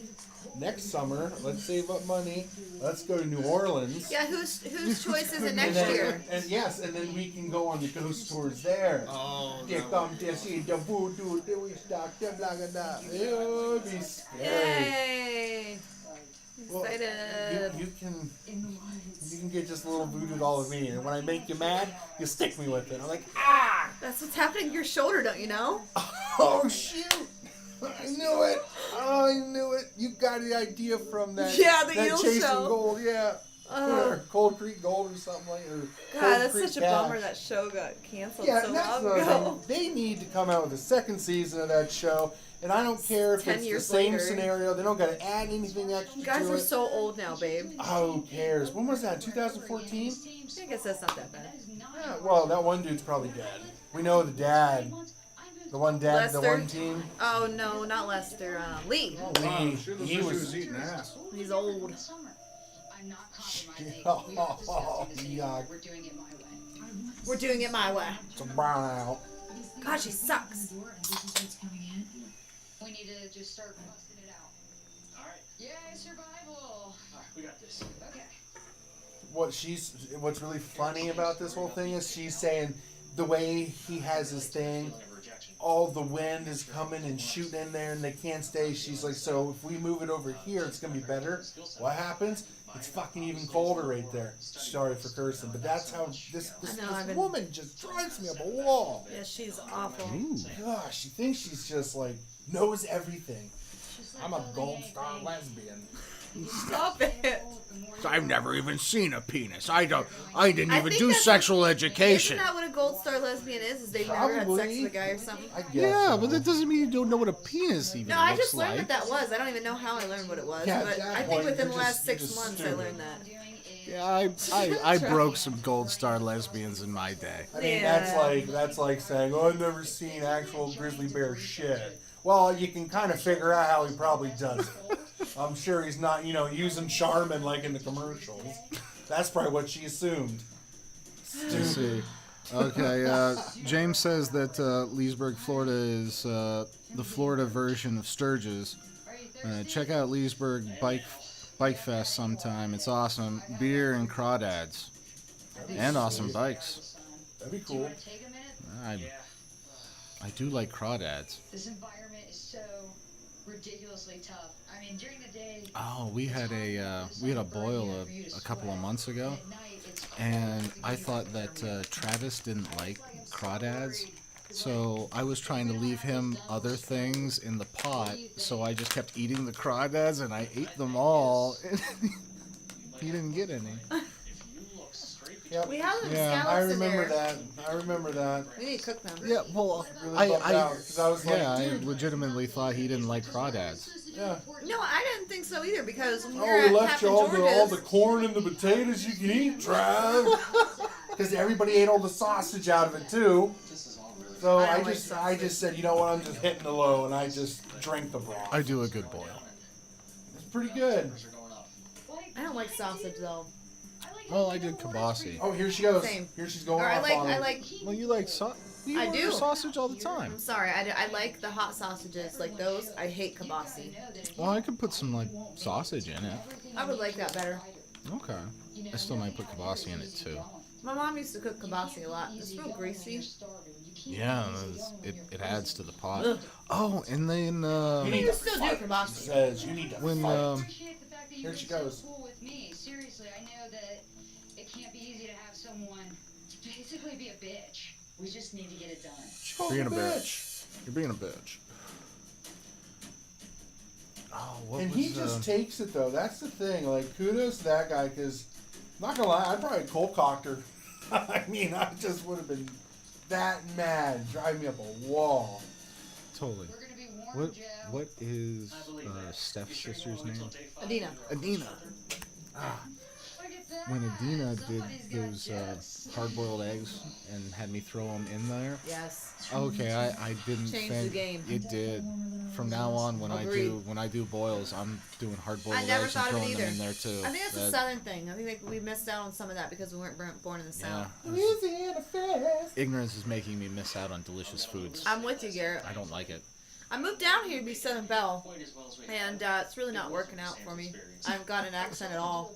[SPEAKER 3] next summer. Let's save up money. Let's go to New Orleans.
[SPEAKER 2] Yeah, whose choice is it
[SPEAKER 3] And
[SPEAKER 2] next
[SPEAKER 3] then-
[SPEAKER 2] year?
[SPEAKER 3] And yes, and then we can go on the ghost tours there.
[SPEAKER 1] Oh,
[SPEAKER 3] They come to see the voodoo, the witch doctor, blah blah blah. It'll be scary.
[SPEAKER 2] Yay!
[SPEAKER 3] Well,
[SPEAKER 2] Excited.
[SPEAKER 3] you can get just a little voodoo doll of me, and when I make you mad, you stick me with it. I'm like, ah!
[SPEAKER 2] That's what's happening to your shoulder, don't you know?
[SPEAKER 3] Oh shoot! I knew it! Oh, I knew it! You got the idea from that.
[SPEAKER 2] Yeah, the
[SPEAKER 3] that
[SPEAKER 2] eel
[SPEAKER 3] Chasing
[SPEAKER 2] show.
[SPEAKER 3] Gold, yeah. Or Cold Creek Gold or something like that.
[SPEAKER 2] God,
[SPEAKER 3] Cold
[SPEAKER 2] that's
[SPEAKER 3] Creek
[SPEAKER 2] such a
[SPEAKER 3] Cash.
[SPEAKER 2] bummer that show got canceled
[SPEAKER 3] Yeah,
[SPEAKER 2] so
[SPEAKER 3] and that's
[SPEAKER 2] long
[SPEAKER 3] the
[SPEAKER 2] ago.
[SPEAKER 3] thing. They need to come out with a second season of that show. And I don't care if
[SPEAKER 2] 10
[SPEAKER 3] it's the
[SPEAKER 2] years
[SPEAKER 3] same
[SPEAKER 2] later.
[SPEAKER 3] scenario. They don't got to add anything extra
[SPEAKER 2] You guys
[SPEAKER 3] to
[SPEAKER 2] are
[SPEAKER 3] it.
[SPEAKER 2] so old now, babe.
[SPEAKER 3] Oh, who cares? When was that? 2014?
[SPEAKER 2] I guess that's not that bad.
[SPEAKER 3] Yeah, well, that one dude's probably dead. We know the dad. The one dad, the
[SPEAKER 2] Lester?
[SPEAKER 3] one team.
[SPEAKER 2] Oh no, not Lester. Lee.
[SPEAKER 3] Lee.
[SPEAKER 5] She looks
[SPEAKER 3] He
[SPEAKER 5] like she
[SPEAKER 3] was.
[SPEAKER 5] was eating ass.
[SPEAKER 2] He's old.
[SPEAKER 4] I'm not compromising.
[SPEAKER 3] Oh,
[SPEAKER 4] We're not discussing this anymore.
[SPEAKER 3] yuck.
[SPEAKER 4] We're doing it my way.
[SPEAKER 2] We're doing it my way.
[SPEAKER 3] It's a brown out.
[SPEAKER 2] God, she sucks.
[SPEAKER 4] We need to just start busting it out.
[SPEAKER 10] Alright,
[SPEAKER 4] Yay, survival!
[SPEAKER 10] alright, we got this.
[SPEAKER 4] Okay.
[SPEAKER 3] What's really funny about this whole thing is she's saying the way he has his thing,
[SPEAKER 10] Feeling of rejection.
[SPEAKER 3] all the wind is coming and shooting in there and they can't stay. She's like, so if we move it over here, it's gonna be better. What happens? It's fucking even colder right there. Sorry for cursing, but that's how this
[SPEAKER 2] I know, I've been-
[SPEAKER 3] woman just drives me up a wall.
[SPEAKER 2] Yeah, she's awful.
[SPEAKER 3] Gosh, she thinks she's just like knows everything. I'm a gold star lesbian.
[SPEAKER 2] Stop it.
[SPEAKER 1] I've never even seen a penis. I didn't
[SPEAKER 2] I
[SPEAKER 1] even
[SPEAKER 2] think
[SPEAKER 1] do
[SPEAKER 2] that's-
[SPEAKER 1] sexual education.
[SPEAKER 2] Isn't that what a gold star lesbian is? Is they've never had sex with a guy or something?
[SPEAKER 3] I guess.
[SPEAKER 1] Yeah,
[SPEAKER 3] so.
[SPEAKER 1] but that doesn't mean you don't know what a penis even
[SPEAKER 2] No, I
[SPEAKER 1] looks
[SPEAKER 2] just learned
[SPEAKER 1] like.
[SPEAKER 2] what that was. I don't even know how I learned what it was,
[SPEAKER 3] Yeah, at
[SPEAKER 2] but
[SPEAKER 3] that
[SPEAKER 2] I think
[SPEAKER 3] point,
[SPEAKER 2] within
[SPEAKER 3] you're
[SPEAKER 2] the last
[SPEAKER 3] just-
[SPEAKER 2] 6
[SPEAKER 3] you're just
[SPEAKER 2] months I
[SPEAKER 3] stupid.
[SPEAKER 2] learned that.
[SPEAKER 1] Yeah, I broke some gold star lesbians in my day.
[SPEAKER 3] I mean,
[SPEAKER 2] Yeah.
[SPEAKER 3] that's like saying, oh, I've never seen actual grizzly bear shit. Well, you can kind of figure out how he probably does it. I'm sure he's not, using Charmin like in the commercials. That's probably what she assumed.
[SPEAKER 1] Let's see. Okay, James says that Leesburg, Florida is the Florida version of Sturgis. Check out Leesburg Bike Fest sometime. It's awesome. Beer and crawdads. And awesome bikes.
[SPEAKER 3] That'd be cool.
[SPEAKER 4] Take a minute.
[SPEAKER 1] I do like crawdads.
[SPEAKER 4] This environment is so ridiculously tough. I mean, during the day.
[SPEAKER 1] Oh, we had a boil a couple of months ago, and I thought that Travis didn't like crawdads, so I was trying to leave him other things in the pot, so I just kept eating the crawdads, and I ate them all. And he didn't get any.
[SPEAKER 10] If you look straight
[SPEAKER 3] Yep.
[SPEAKER 2] We have them
[SPEAKER 1] Yeah,
[SPEAKER 2] scallops
[SPEAKER 3] I
[SPEAKER 2] in
[SPEAKER 3] remember
[SPEAKER 2] there.
[SPEAKER 3] that. I remember that.
[SPEAKER 2] We need to cook them.
[SPEAKER 1] Yeah, well,
[SPEAKER 3] Really bummed out, 'cause I was like,
[SPEAKER 1] I
[SPEAKER 3] dude.
[SPEAKER 1] legitimately thought he didn't like crawdads.
[SPEAKER 3] Yeah.
[SPEAKER 2] No, I didn't think so either because when we
[SPEAKER 3] Oh,
[SPEAKER 2] were
[SPEAKER 3] we
[SPEAKER 2] at
[SPEAKER 3] left
[SPEAKER 2] Captain
[SPEAKER 3] you all the
[SPEAKER 2] George's,
[SPEAKER 3] corn and the potatoes you can eat, Trav. Because everybody ate all the sausage out of it too. So
[SPEAKER 2] I
[SPEAKER 3] I
[SPEAKER 2] don't like
[SPEAKER 3] just said, you know what, I'm just hitting the low, and I just drank the broth.
[SPEAKER 1] I do a good boil.
[SPEAKER 3] It's pretty good.
[SPEAKER 2] I don't like sausage though.
[SPEAKER 1] Well, I did kibasi.
[SPEAKER 3] Oh, here she goes.
[SPEAKER 2] Same.
[SPEAKER 3] Here she's going
[SPEAKER 2] Or I
[SPEAKER 3] off
[SPEAKER 2] like
[SPEAKER 3] on
[SPEAKER 2] I
[SPEAKER 3] it.
[SPEAKER 2] like.
[SPEAKER 1] Well, you like you
[SPEAKER 2] I
[SPEAKER 1] order
[SPEAKER 2] do.
[SPEAKER 1] sausage all the time.
[SPEAKER 2] I'm sorry. I like the hot sausages like those. I hate kibasi.
[SPEAKER 1] Well, I could put some like sausage in it.
[SPEAKER 2] I would like that better.
[SPEAKER 1] Okay. I still might put kibasi in it too.
[SPEAKER 2] My mom used to cook kibasi a lot. It's real greasy.
[SPEAKER 1] Yeah, it adds to the pot.
[SPEAKER 2] Ugh.
[SPEAKER 1] Oh, and then
[SPEAKER 3] You need
[SPEAKER 2] You
[SPEAKER 3] to
[SPEAKER 2] still do
[SPEAKER 3] fight.
[SPEAKER 2] kibasi.
[SPEAKER 3] Says you need to
[SPEAKER 1] when
[SPEAKER 3] fight.
[SPEAKER 4] Here
[SPEAKER 3] she goes.
[SPEAKER 4] Cool with me. Seriously, I know that it can't be easy to have someone basically be a bitch. We just need to get it done.
[SPEAKER 1] being a bitch. You're being a bitch. Oh, what
[SPEAKER 3] And
[SPEAKER 1] was
[SPEAKER 3] he just takes it though. That's the thing. Like, kudos to that guy, because not gonna lie, I'd probably cold cocked her. I mean, I just would have been that mad, driving me up a wall.
[SPEAKER 1] totally.
[SPEAKER 4] We're gonna be warm, Joe.
[SPEAKER 1] What is Steph's sister's name?
[SPEAKER 2] Adina.
[SPEAKER 1] Adina. Ah,
[SPEAKER 4] Look at that.
[SPEAKER 1] when Adina did
[SPEAKER 4] Somebody's got
[SPEAKER 1] those
[SPEAKER 4] jets.
[SPEAKER 1] hard-boiled eggs and had me throw them in there.
[SPEAKER 2] Yes.
[SPEAKER 1] Okay, I didn't
[SPEAKER 2] Changed
[SPEAKER 1] think
[SPEAKER 2] the game.
[SPEAKER 1] it did. From now on, when
[SPEAKER 2] Agreed.
[SPEAKER 1] I do boils, I'm doing hard-boiled
[SPEAKER 2] I never
[SPEAKER 1] eggs and
[SPEAKER 2] thought of it
[SPEAKER 1] throwing them
[SPEAKER 2] either.
[SPEAKER 1] in there too.
[SPEAKER 2] I think that's a
[SPEAKER 1] That-
[SPEAKER 2] southern thing. I think like, we missed out on some of that because we weren't born in the
[SPEAKER 1] Yeah,
[SPEAKER 2] south.
[SPEAKER 3] Louisiana fast.
[SPEAKER 1] ignorance is making me miss out on delicious foods.
[SPEAKER 2] I'm with you, Garrett.
[SPEAKER 1] I don't like it.
[SPEAKER 2] I moved down here to be Southern Belle, and it's really not working out for me. I haven't got an accent at all.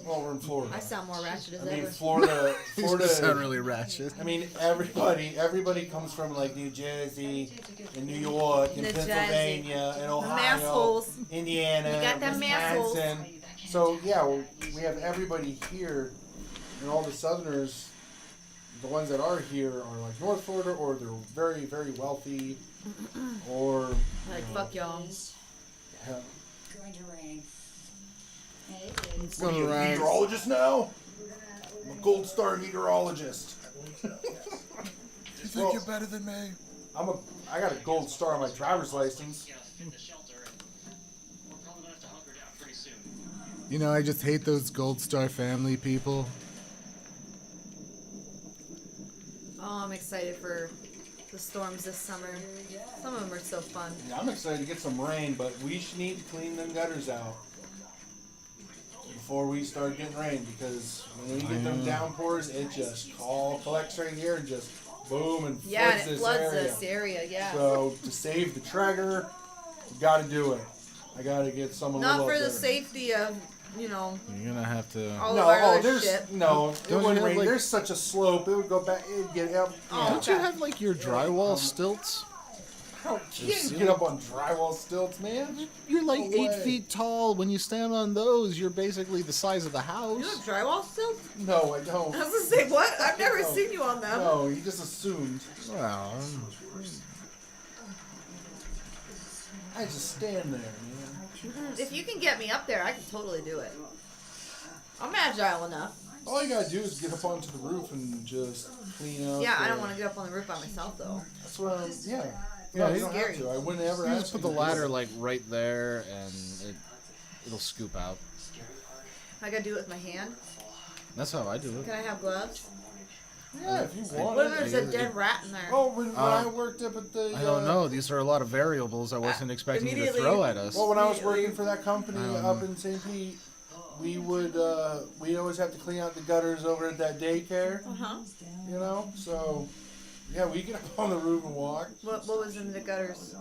[SPEAKER 3] Well, we're in Florida.
[SPEAKER 2] I sound more ratchet as
[SPEAKER 3] I mean,
[SPEAKER 2] ever.
[SPEAKER 3] Florida.
[SPEAKER 1] You sound
[SPEAKER 3] Florida.
[SPEAKER 1] really ratchet.
[SPEAKER 3] I mean, everybody comes from like New Jersey, and New York, and
[SPEAKER 2] New Jersey.
[SPEAKER 3] Pennsylvania, and
[SPEAKER 2] Them
[SPEAKER 3] Ohio,
[SPEAKER 2] assholes.
[SPEAKER 3] Indiana,
[SPEAKER 2] You got them assholes.
[SPEAKER 3] Wisconsin. So yeah, we have everybody here, and all the Southerners, the ones that are here are like North Florida, or they're very, very wealthy, or
[SPEAKER 2] Like, fuck y'all.
[SPEAKER 3] hell,
[SPEAKER 6] Going to rain. Hey,
[SPEAKER 1] It's
[SPEAKER 3] what are you, a
[SPEAKER 1] gonna rain.
[SPEAKER 3] meteorologist now? I'm a gold star meteorologist.
[SPEAKER 1] You think
[SPEAKER 3] Well,
[SPEAKER 1] you're better than me?
[SPEAKER 3] I got a gold star on my driver's license.
[SPEAKER 10] In the shelter, and we're probably gonna have to hunker down pretty soon.
[SPEAKER 1] You know, I just hate those Gold Star family people.
[SPEAKER 2] Oh, I'm excited for the storms this summer. Some of them are so fun.
[SPEAKER 3] Yeah, I'm excited to get some rain, but we need to clean them gutters out before we start getting rain, because when we get them downpours, it just all collects right here and just boom and floods
[SPEAKER 2] Yeah, and it
[SPEAKER 3] this
[SPEAKER 2] floods
[SPEAKER 3] area.
[SPEAKER 2] this area, yeah.
[SPEAKER 3] So to save the Traeger, we got to do it. I got to get someone
[SPEAKER 2] Not
[SPEAKER 3] little
[SPEAKER 2] for
[SPEAKER 3] up
[SPEAKER 2] the
[SPEAKER 3] there.
[SPEAKER 2] safety of, you know,
[SPEAKER 1] You're gonna have to.
[SPEAKER 2] all
[SPEAKER 3] No,
[SPEAKER 2] of our
[SPEAKER 3] oh,
[SPEAKER 2] other
[SPEAKER 3] there's
[SPEAKER 2] shit.
[SPEAKER 3] no. It
[SPEAKER 1] Don't you
[SPEAKER 3] wouldn't
[SPEAKER 1] have,
[SPEAKER 3] rain.
[SPEAKER 1] like-
[SPEAKER 3] There's such a slope. It would go back. It'd get up.
[SPEAKER 2] Oh,
[SPEAKER 1] Don't you
[SPEAKER 2] okay.
[SPEAKER 1] have like your drywall stilts?
[SPEAKER 3] You can't get up on drywall stilts, man.
[SPEAKER 1] You're like
[SPEAKER 3] No
[SPEAKER 1] 8
[SPEAKER 3] way.
[SPEAKER 1] feet tall. When you stand on those, you're basically the size of the
[SPEAKER 2] You
[SPEAKER 1] house.
[SPEAKER 2] have drywall stilts?
[SPEAKER 3] No, I don't.
[SPEAKER 2] I was gonna say, what? I've never
[SPEAKER 3] No.
[SPEAKER 2] seen you on them.
[SPEAKER 3] No, you just assumed.
[SPEAKER 1] Well,
[SPEAKER 3] I just stand there, man.
[SPEAKER 2] If you can get me up there, I can totally do it. I'm agile enough.
[SPEAKER 3] All you gotta do is get up onto the roof and just clean out.
[SPEAKER 2] Yeah, I don't want to get up on the roof by myself, though.
[SPEAKER 3] That's what I'm. Yeah.
[SPEAKER 1] Yeah,
[SPEAKER 3] No, you
[SPEAKER 1] it's
[SPEAKER 3] don't
[SPEAKER 2] scary.
[SPEAKER 3] have to. I wouldn't ever
[SPEAKER 1] you
[SPEAKER 3] ask
[SPEAKER 1] just put
[SPEAKER 3] you
[SPEAKER 1] the
[SPEAKER 3] to do
[SPEAKER 1] ladder
[SPEAKER 3] it.
[SPEAKER 1] like right there, and it'll scoop out.
[SPEAKER 2] I gotta do it with my hand.
[SPEAKER 1] That's how I do it.
[SPEAKER 2] Can I have gloves?
[SPEAKER 3] Yeah, if you want.
[SPEAKER 2] What if
[SPEAKER 3] it.
[SPEAKER 2] there's a dead rat in there?
[SPEAKER 3] Oh, when I worked up at the.
[SPEAKER 1] I don't know. These are a lot of variables I wasn't expecting you to
[SPEAKER 2] immediately-
[SPEAKER 1] throw at us.
[SPEAKER 3] Well, when I was working for that company
[SPEAKER 1] Um,
[SPEAKER 3] up in St. Pete, we would we always have to clean out the gutters over at that daycare.
[SPEAKER 2] Uh-huh.
[SPEAKER 3] You know, so yeah, we get up on the roof and walk.
[SPEAKER 2] What was in the gutters?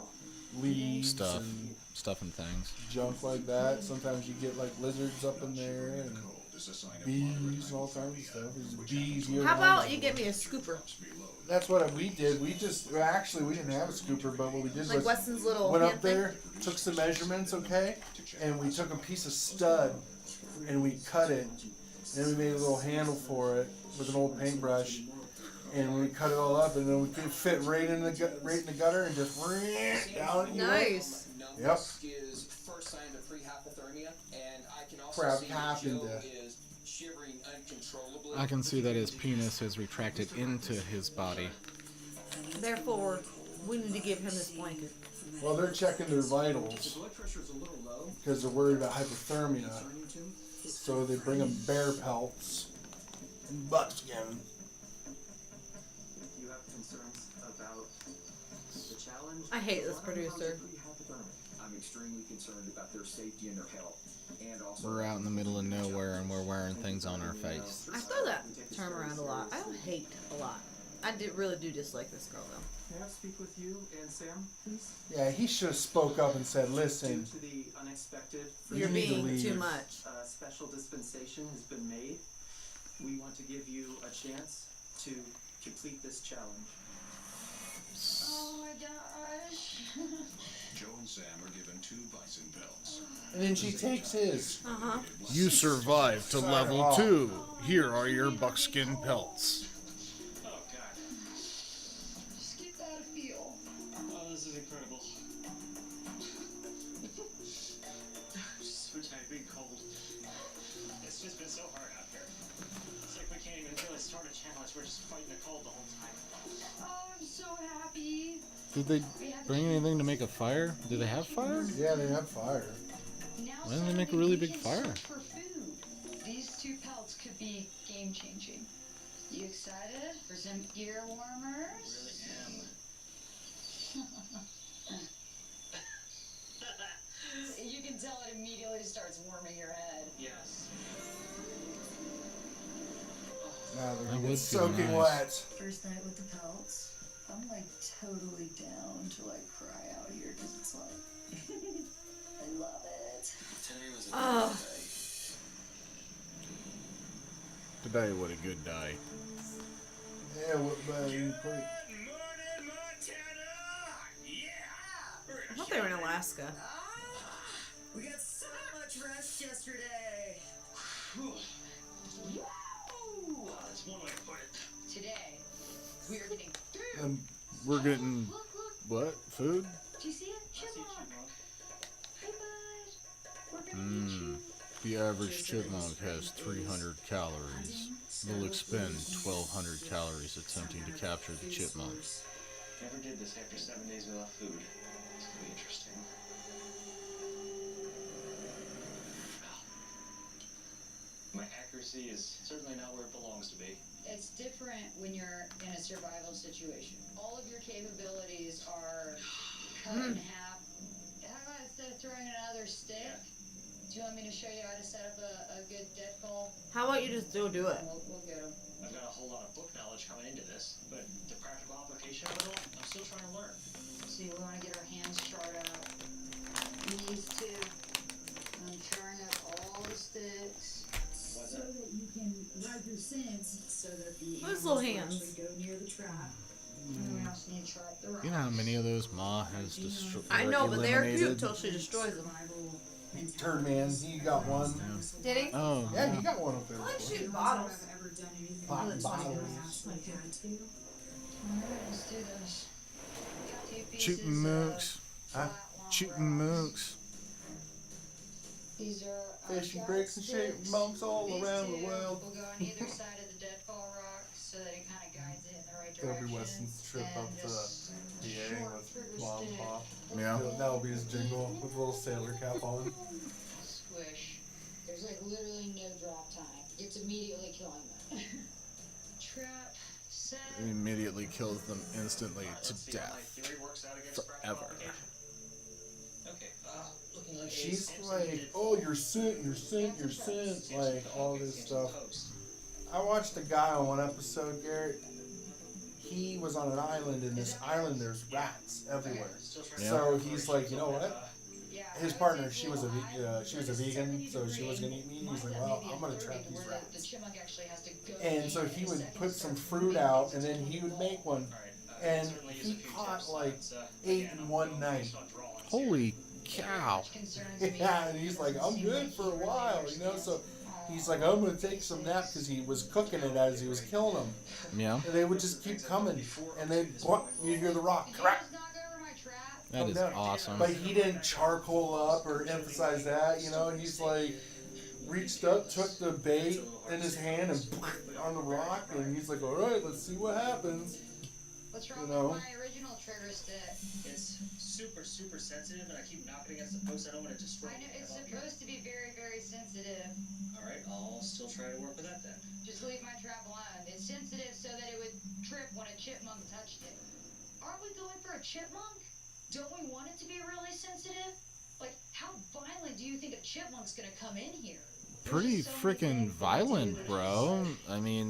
[SPEAKER 3] Leaves
[SPEAKER 1] Stuff.
[SPEAKER 3] and
[SPEAKER 1] Stuff and things.
[SPEAKER 3] junk like that. Sometimes you get like lizards up in there and bees and all kinds of stuff. There's bees here.
[SPEAKER 2] How about you get me a scooper?
[SPEAKER 3] That's what we did. We just actually we didn't have a scooper, but what we did
[SPEAKER 2] Like
[SPEAKER 3] was
[SPEAKER 2] Weston's little
[SPEAKER 3] went
[SPEAKER 2] hand
[SPEAKER 3] up there, took some measurements, okay, and we took a piece of stud and we cut it, and we made a little handle for it with an old paintbrush, and we cut it all up, and then we could fit right in the gutter and just down. You know?
[SPEAKER 2] Nice.
[SPEAKER 3] Yep.
[SPEAKER 12] Is first sign of pre-hypothermia, and I can also
[SPEAKER 3] Crap
[SPEAKER 12] see that
[SPEAKER 3] happened
[SPEAKER 12] Joe
[SPEAKER 3] to
[SPEAKER 12] is shivering uncontrollably.
[SPEAKER 1] I can see that his penis has retracted into his body.
[SPEAKER 2] Therefore, we need to give him this blanket.
[SPEAKER 3] Well, they're checking their vitals
[SPEAKER 12] Blood pressure's a little low.
[SPEAKER 3] because they're worried about hypothermia. So they bring them bear pelts and buckskin.
[SPEAKER 13] You have concerns about the challenge?
[SPEAKER 2] I hate this producer.
[SPEAKER 12] I'm extremely concerned about their safety and their health. And also
[SPEAKER 1] We're out in the middle of nowhere and we're wearing things on our face.
[SPEAKER 2] I throw that term around a lot. I don't hate a lot. I really do dislike this girl though.
[SPEAKER 13] May I speak with you and Sam, please?
[SPEAKER 3] Yeah, he should have spoke up and said, "Listen,
[SPEAKER 13] Due to the unexpected,
[SPEAKER 2] You're
[SPEAKER 3] need to
[SPEAKER 2] being
[SPEAKER 3] leave."
[SPEAKER 2] too much.
[SPEAKER 13] a special dispensation has been made. We want to give you a chance to complete this challenge.
[SPEAKER 4] Oh my gosh.
[SPEAKER 11] Joe and Sam are given 2 bison pelts.
[SPEAKER 3] And then she takes his.
[SPEAKER 2] Uh-huh.
[SPEAKER 1] You survived to level 2. Here are your buckskin pelts.
[SPEAKER 10] Oh, God.
[SPEAKER 4] Just get that a feel.
[SPEAKER 10] Oh, this is incredible. I'm so tired being cold. It's just been so hard out here. It's like we can't even really start a challenge. We're just fighting the cold the whole time.
[SPEAKER 4] Oh, I'm so happy.
[SPEAKER 1] Did they bring anything to make a fire? Do they have fire?
[SPEAKER 3] Yeah, they have fire.
[SPEAKER 4] Now
[SPEAKER 1] Why didn't they make a really big fire?
[SPEAKER 4] For food. These 2 pelts could be game changing. You excited for some ear warmers?
[SPEAKER 10] Really
[SPEAKER 4] You can tell it immediately starts warming your head.
[SPEAKER 10] Yes.
[SPEAKER 3] Now
[SPEAKER 1] That
[SPEAKER 3] they're
[SPEAKER 1] would be
[SPEAKER 3] soaking
[SPEAKER 1] nice.
[SPEAKER 3] wet.
[SPEAKER 6] First night with the pelts. I'm like totally down to like cry out here because it's like I love it.
[SPEAKER 12] today was a
[SPEAKER 2] Oh.
[SPEAKER 12] good day.
[SPEAKER 1] Today, what a good day.
[SPEAKER 3] Yeah, but pretty.
[SPEAKER 2] I thought they were in Alaska.
[SPEAKER 6] We got so much rest yesterday.
[SPEAKER 10] Ooh, that's one way to put it.
[SPEAKER 4] Today, we are getting food.
[SPEAKER 3] And
[SPEAKER 1] We're getting,
[SPEAKER 4] Look, look.
[SPEAKER 1] what? Food?
[SPEAKER 4] Do you see it?
[SPEAKER 10] I see
[SPEAKER 4] Chipmunk.
[SPEAKER 10] chipmunk.
[SPEAKER 4] Hey, bud. We're gonna eat you.
[SPEAKER 1] The average chipmunk has 300 calories. They'll expend 1,200 calories attempting to capture the chipmunk.
[SPEAKER 10] Never did this after 7 days without food. It's gonna be interesting. My accuracy is certainly not where it belongs to be.
[SPEAKER 4] It's different when you're in a survival situation. All of your capabilities are cut in half. How about instead of throwing another stick, do you want me to show you how to set up a good deadfall?
[SPEAKER 2] How about you just go do it?
[SPEAKER 4] We'll get them.
[SPEAKER 10] I've got a whole lot of book knowledge coming into this, but the practical application of it all, I'm still trying to learn.
[SPEAKER 4] See, we want to get our hands charred out. These 2. I'm charring up all the sticks.
[SPEAKER 6] So that you can rub your sins so that the
[SPEAKER 2] Those little
[SPEAKER 6] animals
[SPEAKER 2] hands.
[SPEAKER 6] actually go near the trap.
[SPEAKER 4] And then we also need to char up the rocks.
[SPEAKER 1] You know how many of those Ma has destroyed?
[SPEAKER 2] I know, but they're cute till she destroys them.
[SPEAKER 3] Turd man, he got one.
[SPEAKER 2] Did he?
[SPEAKER 1] Oh,
[SPEAKER 3] Yeah, he got one up there.
[SPEAKER 2] I like
[SPEAKER 3] before.
[SPEAKER 2] shooting bottles.
[SPEAKER 3] Pop bottles.
[SPEAKER 4] Alright, let's do this. Got 2 pieces
[SPEAKER 1] shooting
[SPEAKER 4] of
[SPEAKER 1] mooks.
[SPEAKER 3] Huh?
[SPEAKER 4] flat
[SPEAKER 1] Shooting
[SPEAKER 4] rocks.
[SPEAKER 1] mooks.
[SPEAKER 4] These are
[SPEAKER 3] Fishing
[SPEAKER 4] guide
[SPEAKER 3] bricks and shooting
[SPEAKER 4] sticks.
[SPEAKER 3] monks all
[SPEAKER 4] These
[SPEAKER 3] around
[SPEAKER 4] 2
[SPEAKER 3] the world.
[SPEAKER 4] will go on either side of the deadfall rock so that it kind of guides it in the right
[SPEAKER 3] That'll
[SPEAKER 4] direction.
[SPEAKER 3] be Weston's trip
[SPEAKER 4] And
[SPEAKER 3] up to
[SPEAKER 4] this
[SPEAKER 3] PA
[SPEAKER 4] short
[SPEAKER 3] with
[SPEAKER 4] trigger
[SPEAKER 3] Mom and
[SPEAKER 4] stick
[SPEAKER 3] Pop.
[SPEAKER 1] Yeah.
[SPEAKER 3] That'll be his jingle with a little sailor cap on.
[SPEAKER 4] Squish. There's like literally no drop time. It's immediately killing them. Trap, set.
[SPEAKER 1] It immediately kills them instantly to
[SPEAKER 10] Let's see how my
[SPEAKER 1] death.
[SPEAKER 10] theory works out against practical
[SPEAKER 1] Forever.
[SPEAKER 10] application. Okay, looking like
[SPEAKER 3] She's
[SPEAKER 10] a
[SPEAKER 3] like, oh, you're sent, like all this stuff. I watched a guy on one episode, Garrett. He was on an island, and this island there's rats everywhere.
[SPEAKER 1] Yeah.
[SPEAKER 3] So he's like, you know what?
[SPEAKER 4] Yeah,
[SPEAKER 3] His partner, she was a vegan, so she was gonna eat meat. He's like, well, I'm gonna trap these
[SPEAKER 4] The
[SPEAKER 3] rats.
[SPEAKER 4] chipmunk actually has to go
[SPEAKER 3] And so he would put some fruit out, and then he would make one. And he caught like 8 in one night.
[SPEAKER 1] Holy cow.
[SPEAKER 3] Yeah, and he's like, I'm good for a while, you know. So he's like, I'm gonna take some nap because he was cooking it as he was killing them.
[SPEAKER 1] Yeah.
[SPEAKER 3] And they would just keep coming, and they you hear the rock crack.
[SPEAKER 1] That is
[SPEAKER 3] down.
[SPEAKER 1] awesome.
[SPEAKER 3] But he didn't charcoal up or emphasize that, you know. And he's like, reached up, took the bait in his hand, and on the rock, and he's like, "All right, let's see what happens."
[SPEAKER 4] What's wrong
[SPEAKER 3] You know?
[SPEAKER 4] with my original trigger stick?
[SPEAKER 10] It's super, super sensitive, and I keep knocking against the post. I don't want to destroy
[SPEAKER 4] I know
[SPEAKER 10] it.
[SPEAKER 4] it's supposed to be very, very sensitive.
[SPEAKER 10] All right, I'll still try to work with that then.
[SPEAKER 4] Just leave my trap alone. It's sensitive so that it would trip when a chipmunk touched it. Aren't we going for a chipmunk? Don't we want it to be really sensitive? Like, how violent do you think a chipmunk's gonna come in here?
[SPEAKER 1] Pretty freaking violent, bro. I mean,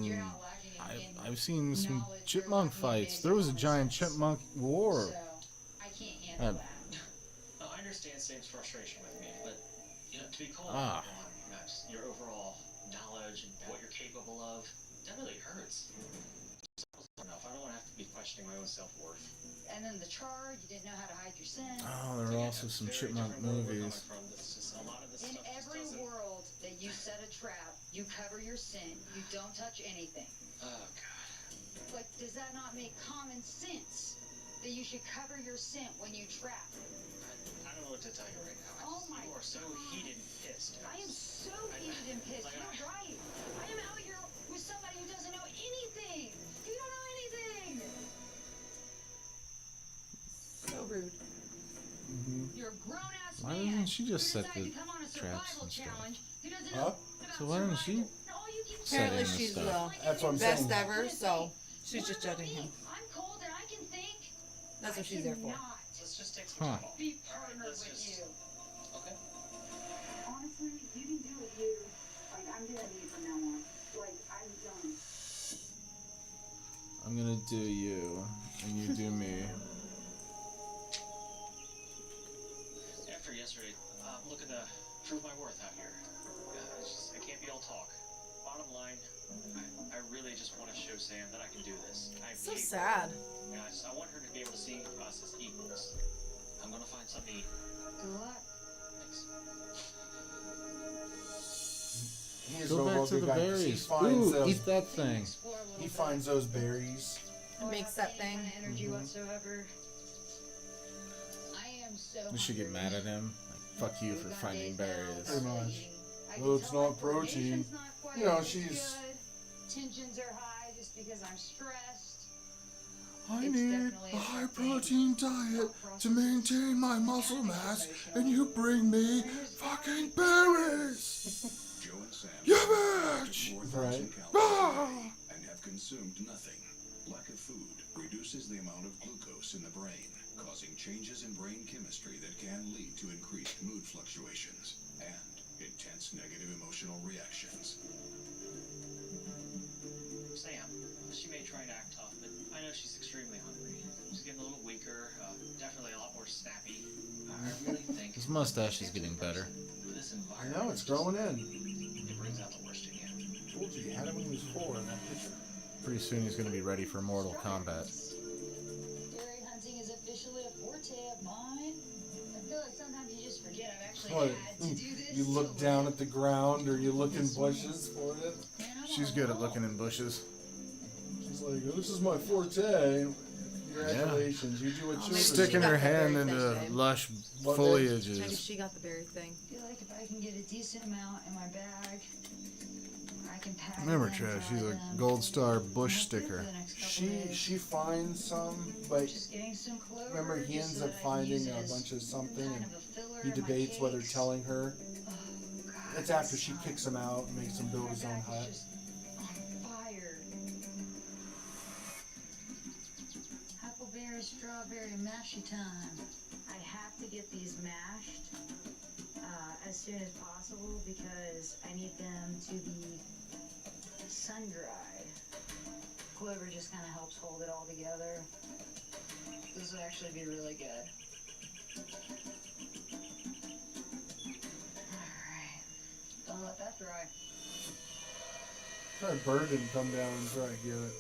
[SPEAKER 1] I've seen some chipmunk fights. There was a giant chipmunk war.
[SPEAKER 4] So, I can't handle that.
[SPEAKER 10] No, I understand Sam's frustration with me, but you know, to be called
[SPEAKER 1] Ah.
[SPEAKER 10] on Max, your overall knowledge and what you're capable of, that really hurts. Enough. I don't want to have to be questioning my own self-worth.
[SPEAKER 4] And then the charge, you didn't know how to hide your scent.
[SPEAKER 1] Oh, there are also some chipmunk movies.
[SPEAKER 4] In every world that you set a trap, you cover your scent, you don't touch anything.
[SPEAKER 10] Oh, God.
[SPEAKER 4] Like, does that not make common sense? That you should cover your scent when you trap?
[SPEAKER 10] I don't know what to tell you right now. You are so heated and pissed.
[SPEAKER 4] I am so heated and pissed. You're right. I am out here with somebody who doesn't know anything. You don't know anything.
[SPEAKER 2] So rude.
[SPEAKER 4] You're a grown-ass
[SPEAKER 1] Why
[SPEAKER 4] man.
[SPEAKER 1] doesn't she just
[SPEAKER 4] who
[SPEAKER 1] set
[SPEAKER 4] decided
[SPEAKER 1] the
[SPEAKER 4] to come on a
[SPEAKER 1] traps
[SPEAKER 4] survival
[SPEAKER 1] and stuff?
[SPEAKER 4] challenge, who doesn't
[SPEAKER 3] Huh?
[SPEAKER 4] know
[SPEAKER 1] So why doesn't she set
[SPEAKER 2] Apparently
[SPEAKER 1] in the
[SPEAKER 2] she's the
[SPEAKER 1] stuff?
[SPEAKER 3] That's what I'm
[SPEAKER 2] best
[SPEAKER 3] saying.
[SPEAKER 2] ever, so she's just judging him.
[SPEAKER 4] I'm cold and I can think.
[SPEAKER 2] That's what she's there for.
[SPEAKER 10] Let's just take some
[SPEAKER 1] Huh.
[SPEAKER 10] time off.
[SPEAKER 4] Be partnered with you.
[SPEAKER 10] Okay.
[SPEAKER 8] Honestly, you can do it, you. Like, I'm gonna leave from now on. Like, I'm done.
[SPEAKER 1] I'm gonna do you, and you do me.
[SPEAKER 10] After yesterday, I'm looking to prove my worth out here. I can't be all talk. Bottom line, I really just want to show Sam that I can do this. I'm
[SPEAKER 2] So
[SPEAKER 10] capable.
[SPEAKER 2] sad.
[SPEAKER 10] You know, I want her to be able to see us as equals. I'm gonna find something to eat.
[SPEAKER 4] Good luck.
[SPEAKER 10] Thanks.
[SPEAKER 3] He is
[SPEAKER 1] Go
[SPEAKER 3] no
[SPEAKER 1] back
[SPEAKER 3] longer
[SPEAKER 1] to the
[SPEAKER 3] guy 'cause he
[SPEAKER 1] berries.
[SPEAKER 3] finds
[SPEAKER 1] Ooh,
[SPEAKER 3] those-
[SPEAKER 1] eat that thing.
[SPEAKER 3] He finds those berries.
[SPEAKER 2] Makes that thing.
[SPEAKER 4] Energy whatsoever. I am so
[SPEAKER 1] We should get mad at him. Like, fuck you for finding berries.
[SPEAKER 3] Pretty much. Oh, it's not protein. You know, she's.
[SPEAKER 4] Tensions are high just because I'm stressed.
[SPEAKER 3] I
[SPEAKER 4] It's
[SPEAKER 3] need
[SPEAKER 4] definitely
[SPEAKER 3] a
[SPEAKER 4] a
[SPEAKER 3] high
[SPEAKER 4] thing.
[SPEAKER 3] protein diet to maintain my muscle mass, and you bring me fucking berries.
[SPEAKER 11] Joe and Sam
[SPEAKER 3] You
[SPEAKER 11] have
[SPEAKER 3] bitch!
[SPEAKER 11] 4,000
[SPEAKER 3] Right.
[SPEAKER 11] calories
[SPEAKER 3] Ah!
[SPEAKER 11] a day and have consumed nothing. Lack of food reduces the amount of glucose in the brain, causing changes in brain chemistry that can lead to increased mood fluctuations and intense negative emotional reactions.
[SPEAKER 10] Sam, she may try and act tough, but I know she's extremely hungry. She's getting a little weaker, definitely a lot more snappy. I really think
[SPEAKER 1] His mustache is getting better.
[SPEAKER 10] with this
[SPEAKER 3] I
[SPEAKER 10] environment,
[SPEAKER 3] know, it's growing in.
[SPEAKER 10] it brings out the worst in you.
[SPEAKER 3] Told you, he had it when he was 4 in that picture.
[SPEAKER 1] Pretty soon he's gonna be ready for Mortal Kombat.
[SPEAKER 4] Berry hunting is officially a forte of mine. I feel like sometimes you just forget I've actually
[SPEAKER 3] What?
[SPEAKER 4] had to do this.
[SPEAKER 3] You look down at the ground, or you look in bushes for it.
[SPEAKER 1] She's good at looking in bushes.
[SPEAKER 3] She's like, "Oh, this is my forte." Congratulations, you do what
[SPEAKER 2] Oh,
[SPEAKER 3] you
[SPEAKER 2] maybe
[SPEAKER 3] do.
[SPEAKER 1] Sticking
[SPEAKER 2] got
[SPEAKER 1] her
[SPEAKER 2] the
[SPEAKER 1] hand
[SPEAKER 2] berry thing,
[SPEAKER 1] into
[SPEAKER 2] babe.
[SPEAKER 1] lush
[SPEAKER 3] What, babe?
[SPEAKER 2] Maybe
[SPEAKER 1] foliages.
[SPEAKER 2] she got the berry thing.
[SPEAKER 4] I feel like if I can get a decent amount in my bag, I can pack
[SPEAKER 1] Remember,
[SPEAKER 4] them,
[SPEAKER 1] Trash,
[SPEAKER 4] dry
[SPEAKER 1] she's a
[SPEAKER 4] them,
[SPEAKER 1] gold star
[SPEAKER 4] and
[SPEAKER 1] bush
[SPEAKER 4] that's it for
[SPEAKER 1] sticker.
[SPEAKER 4] the next couple days.
[SPEAKER 3] She finds some, but
[SPEAKER 4] Just getting some clover,
[SPEAKER 3] remember he
[SPEAKER 4] just
[SPEAKER 3] ends
[SPEAKER 4] so
[SPEAKER 3] up
[SPEAKER 4] that I can use
[SPEAKER 3] finding
[SPEAKER 4] it
[SPEAKER 3] a
[SPEAKER 4] as
[SPEAKER 3] bunch of something,
[SPEAKER 4] kind
[SPEAKER 3] and
[SPEAKER 4] of a filler
[SPEAKER 3] he
[SPEAKER 4] in my
[SPEAKER 3] debates whether
[SPEAKER 4] cakes.
[SPEAKER 3] telling her.
[SPEAKER 4] Oh, God,
[SPEAKER 3] It's after she
[SPEAKER 4] sucks.
[SPEAKER 3] kicks him out and makes him build his own
[SPEAKER 4] My back
[SPEAKER 3] hut.
[SPEAKER 4] is just on fire. Huckleberry strawberry mashy time. I have to get these mashed as soon as possible because I need them to be sun-dried. Clover just kind of helps hold it all together. This would actually be really good. Alright. Don't let that dry.
[SPEAKER 3] Try bird didn't come down and try to get it.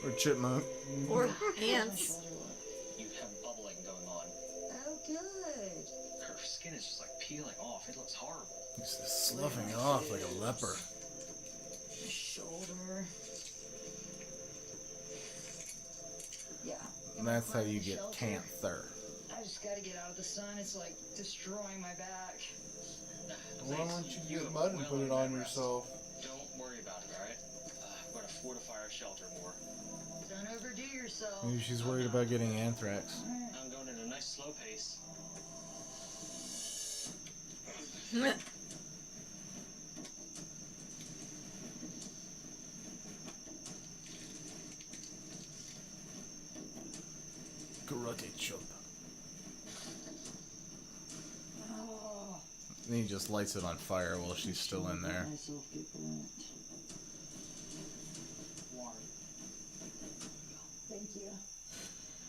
[SPEAKER 1] Or chipmunk.
[SPEAKER 2] Or ants.
[SPEAKER 10] You have bubbling going on.
[SPEAKER 4] Oh, good.
[SPEAKER 10] Her skin is just like peeling off. It looks horrible.
[SPEAKER 1] He's just sloughing off like a leper.
[SPEAKER 4] Shoulder. Yeah.
[SPEAKER 1] And that's how you get cancer.
[SPEAKER 4] I just gotta get out of the sun. It's like destroying my back.
[SPEAKER 3] Why
[SPEAKER 10] Please,
[SPEAKER 3] don't you
[SPEAKER 10] have
[SPEAKER 3] get mud and
[SPEAKER 10] well
[SPEAKER 3] put it
[SPEAKER 10] earned
[SPEAKER 3] on
[SPEAKER 10] that rest.
[SPEAKER 3] yourself?
[SPEAKER 10] Don't worry about it, alright? I'm gonna fortify our shelter more.
[SPEAKER 4] Don't overdo yourself.
[SPEAKER 1] Maybe she's worried about getting anthrax.
[SPEAKER 10] I'm going at a nice slow pace.
[SPEAKER 1] Karate chop.
[SPEAKER 6] Oh.
[SPEAKER 1] And he just lights it on fire while she's still in there.
[SPEAKER 6] Myself get burnt.
[SPEAKER 13] Water.
[SPEAKER 6] Thank you.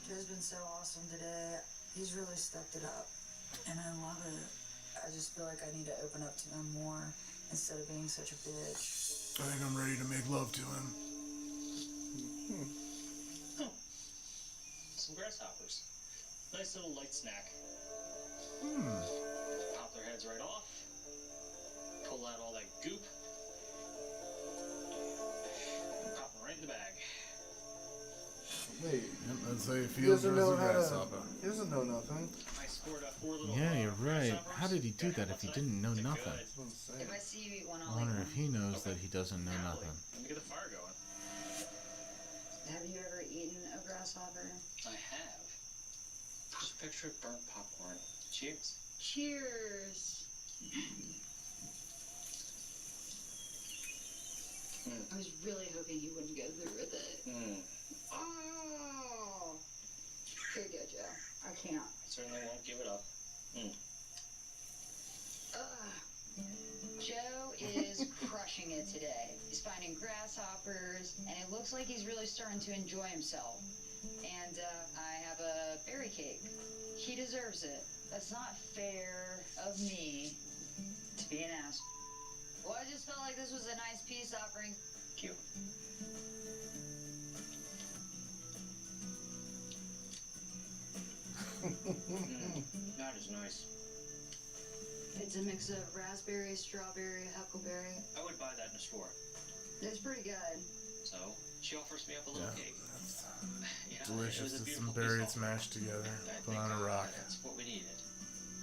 [SPEAKER 6] Joe's been so awesome today. He's really stepped it up, and I love it. I just feel like I need to open up to him more instead of being such a bitch.
[SPEAKER 1] I think I'm ready to make love to him.
[SPEAKER 10] Some grasshoppers. Nice little light snack. Pop their heads right off. Pull out all that goop. And pop them right in the bag.
[SPEAKER 3] Wait.
[SPEAKER 1] Yep, that's how you
[SPEAKER 3] He
[SPEAKER 1] feel
[SPEAKER 3] doesn't
[SPEAKER 1] as
[SPEAKER 3] know
[SPEAKER 1] a
[SPEAKER 3] how to.
[SPEAKER 1] grasshopper.
[SPEAKER 3] He doesn't know nothing.
[SPEAKER 10] I scored 4 little
[SPEAKER 1] Yeah, you're right.
[SPEAKER 10] grasshoppers.
[SPEAKER 1] How did he do that if he didn't know
[SPEAKER 10] They're
[SPEAKER 1] nothing?
[SPEAKER 10] good.
[SPEAKER 3] That's what I'm saying.
[SPEAKER 4] If I see you eat one,
[SPEAKER 1] I
[SPEAKER 4] I'll
[SPEAKER 1] wonder
[SPEAKER 4] eat
[SPEAKER 1] if
[SPEAKER 4] one.
[SPEAKER 1] he knows that he doesn't know
[SPEAKER 10] Golly,
[SPEAKER 1] nothing.
[SPEAKER 10] Let me get the fire going.
[SPEAKER 4] Have you ever eaten a grasshopper?
[SPEAKER 10] I have. Just picture burnt popcorn. Cheers.
[SPEAKER 4] Cheers. I was really hoping you wouldn't go through with it. Oh. Here you go, Joe. I can't.
[SPEAKER 10] I certainly won't give it up.
[SPEAKER 4] Joe is crushing it today. He's finding grasshoppers, and it looks like he's really starting to enjoy himself. And I have a berry cake. He deserves it. That's not fair of me to be an ass. Well, I just felt like this was a nice peace offering.
[SPEAKER 10] Cute. That is nice.
[SPEAKER 4] It's a mix of raspberry, strawberry, huckleberry.
[SPEAKER 10] I would buy that in a store.
[SPEAKER 4] It's pretty good.
[SPEAKER 10] So, she offers me up a little cake. You know, it
[SPEAKER 1] Delicious.
[SPEAKER 10] was a
[SPEAKER 1] It's
[SPEAKER 10] beautiful
[SPEAKER 1] some
[SPEAKER 10] peace
[SPEAKER 1] berries
[SPEAKER 10] offering.
[SPEAKER 1] mashed together.
[SPEAKER 10] I
[SPEAKER 1] Put
[SPEAKER 10] think,
[SPEAKER 1] on a rock.
[SPEAKER 10] That's what we needed.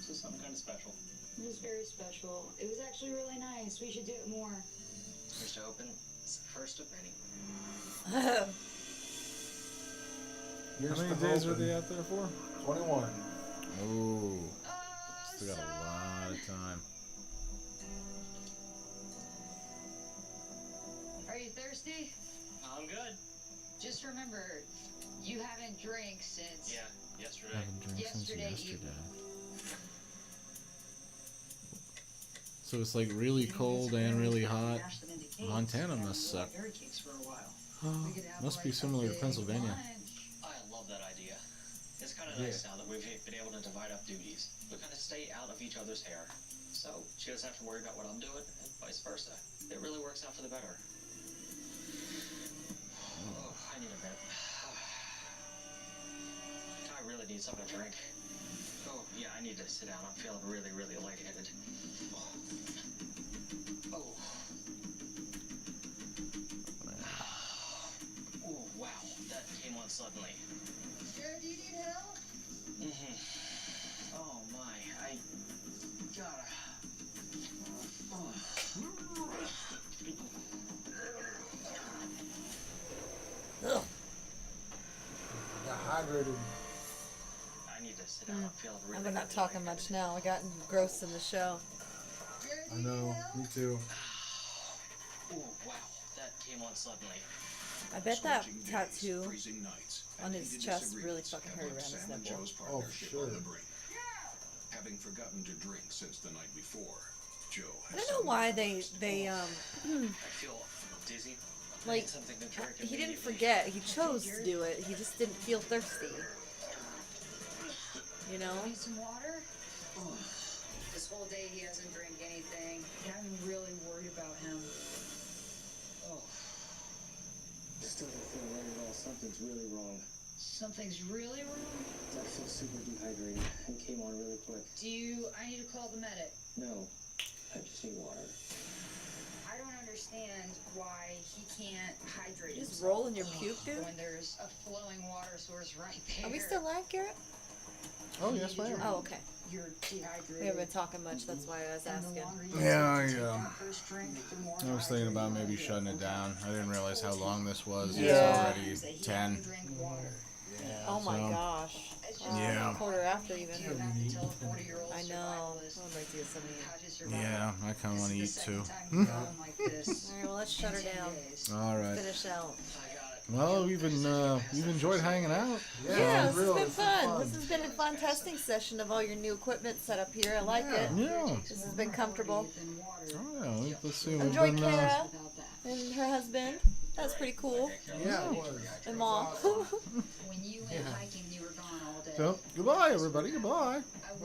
[SPEAKER 10] So something kind of special.
[SPEAKER 4] It was very special. It was actually really nice. We should do it more.
[SPEAKER 10] Here's to hoping it's the first of many.
[SPEAKER 3] Here's
[SPEAKER 1] How many
[SPEAKER 3] to
[SPEAKER 1] days are
[SPEAKER 3] hoping.
[SPEAKER 1] they out there for?
[SPEAKER 3] 21.
[SPEAKER 1] Oh. Still got a lot of time.
[SPEAKER 4] Are you thirsty?
[SPEAKER 10] I'm good.
[SPEAKER 4] Just remember, you haven't drank since
[SPEAKER 10] Yeah, yesterday.
[SPEAKER 1] Haven't drank since
[SPEAKER 4] Yesterday
[SPEAKER 1] yesterday. So it's like really cold and really hot. Montana must suck. Must be similar to Pennsylvania.
[SPEAKER 10] I love that idea. It's kind of nice now that we've been able to divide up duties. We kind of stay out of each other's hair. So she doesn't have to worry about what I'm doing, and vice versa. It really works out for the better. Oh, I need a minute. I really need something to drink. Oh, yeah, I need to sit down. I'm feeling really, really lightheaded. Oh. Oh, wow. That came on suddenly.
[SPEAKER 4] Jared, do you need help?
[SPEAKER 10] Oh, my. I gotta... Oh.
[SPEAKER 3] Dehydrated.
[SPEAKER 10] I need to sit down. I'm feeling really...
[SPEAKER 2] I'm not talking much now. I got engrossed in the show.
[SPEAKER 3] I know. Me too.
[SPEAKER 10] Oh, wow. That came on suddenly.
[SPEAKER 2] I bet that
[SPEAKER 11] Scorching days,
[SPEAKER 2] tattoo
[SPEAKER 11] freezing nights,
[SPEAKER 2] on
[SPEAKER 11] and
[SPEAKER 2] his
[SPEAKER 11] heated
[SPEAKER 2] chest really
[SPEAKER 11] disagreements
[SPEAKER 2] fucking
[SPEAKER 11] have
[SPEAKER 2] hurt
[SPEAKER 11] left
[SPEAKER 2] around his
[SPEAKER 11] Sam and
[SPEAKER 2] nipple.
[SPEAKER 11] Joe's
[SPEAKER 3] Oh,
[SPEAKER 11] partnership
[SPEAKER 3] sure.
[SPEAKER 11] on the brink. Having forgotten to drink since the night before, Joe
[SPEAKER 2] I
[SPEAKER 11] has
[SPEAKER 2] don't know why they
[SPEAKER 10] I feel dizzy. I
[SPEAKER 2] like
[SPEAKER 10] need something to drink
[SPEAKER 2] he didn't
[SPEAKER 10] immediately.
[SPEAKER 2] forget. He chose to do it. He just didn't feel thirsty. You know?
[SPEAKER 4] Need some water? This whole day he hasn't drank anything. I'm really worried about him.
[SPEAKER 10] Oh.
[SPEAKER 13] This doesn't feel right at all. Something's really wrong.
[SPEAKER 4] Something's really wrong?
[SPEAKER 13] I feel super dehydrated and came on really quick.
[SPEAKER 4] I need to call the medic.
[SPEAKER 13] No, I just need water.
[SPEAKER 4] I don't understand why he can't hydrate
[SPEAKER 2] Just
[SPEAKER 4] himself
[SPEAKER 2] roll in your puke, dude?
[SPEAKER 4] when there's a flowing water source right there.
[SPEAKER 2] Are we still live, Garrett?
[SPEAKER 1] Oh, yes, ma'am.
[SPEAKER 2] Oh, okay.
[SPEAKER 6] You're
[SPEAKER 2] We
[SPEAKER 6] dehydrated.
[SPEAKER 2] haven't been talking much. That's why I was
[SPEAKER 6] And the
[SPEAKER 2] asking.
[SPEAKER 6] longer you
[SPEAKER 1] Yeah,
[SPEAKER 6] take
[SPEAKER 1] yeah.
[SPEAKER 6] that first drink, the more
[SPEAKER 1] I was thinking about
[SPEAKER 6] dehydrated
[SPEAKER 1] maybe
[SPEAKER 6] you
[SPEAKER 1] shutting it down. I didn't realize how long this was.
[SPEAKER 2] Yeah.
[SPEAKER 1] It's already
[SPEAKER 6] Say he
[SPEAKER 1] 10.
[SPEAKER 6] can drink water.
[SPEAKER 2] Oh my
[SPEAKER 1] So,
[SPEAKER 2] gosh.
[SPEAKER 1] Yeah.
[SPEAKER 2] Quarter after even.
[SPEAKER 6] Do you have to tell a 40-year-old
[SPEAKER 2] I know. I
[SPEAKER 6] survivalist
[SPEAKER 2] would like to get some
[SPEAKER 6] how
[SPEAKER 2] meat.
[SPEAKER 6] to survive?
[SPEAKER 1] Yeah, I kind of want to
[SPEAKER 6] This
[SPEAKER 1] eat
[SPEAKER 6] is the
[SPEAKER 1] too.
[SPEAKER 6] second time you've gone like this
[SPEAKER 2] Alright, well, let's shut her
[SPEAKER 6] in 10
[SPEAKER 2] down.
[SPEAKER 6] days.
[SPEAKER 1] All right.
[SPEAKER 2] Finish out.
[SPEAKER 1] Well, we've enjoyed hanging out.
[SPEAKER 2] Yeah, this has been fun. This has been a fun testing session of all your new equipment set up here. I like it.
[SPEAKER 1] Yeah.
[SPEAKER 2] This has been comfortable.
[SPEAKER 1] Oh, yeah. Let's see. We've
[SPEAKER 2] Enjoy
[SPEAKER 1] been.
[SPEAKER 2] Kara and her husband. That's pretty cool.
[SPEAKER 3] Yeah, it was.
[SPEAKER 2] And Mom.
[SPEAKER 6] When you went hiking, you were gone all day.
[SPEAKER 1] So, goodbye, everybody. Goodbye.
[SPEAKER 6] I wish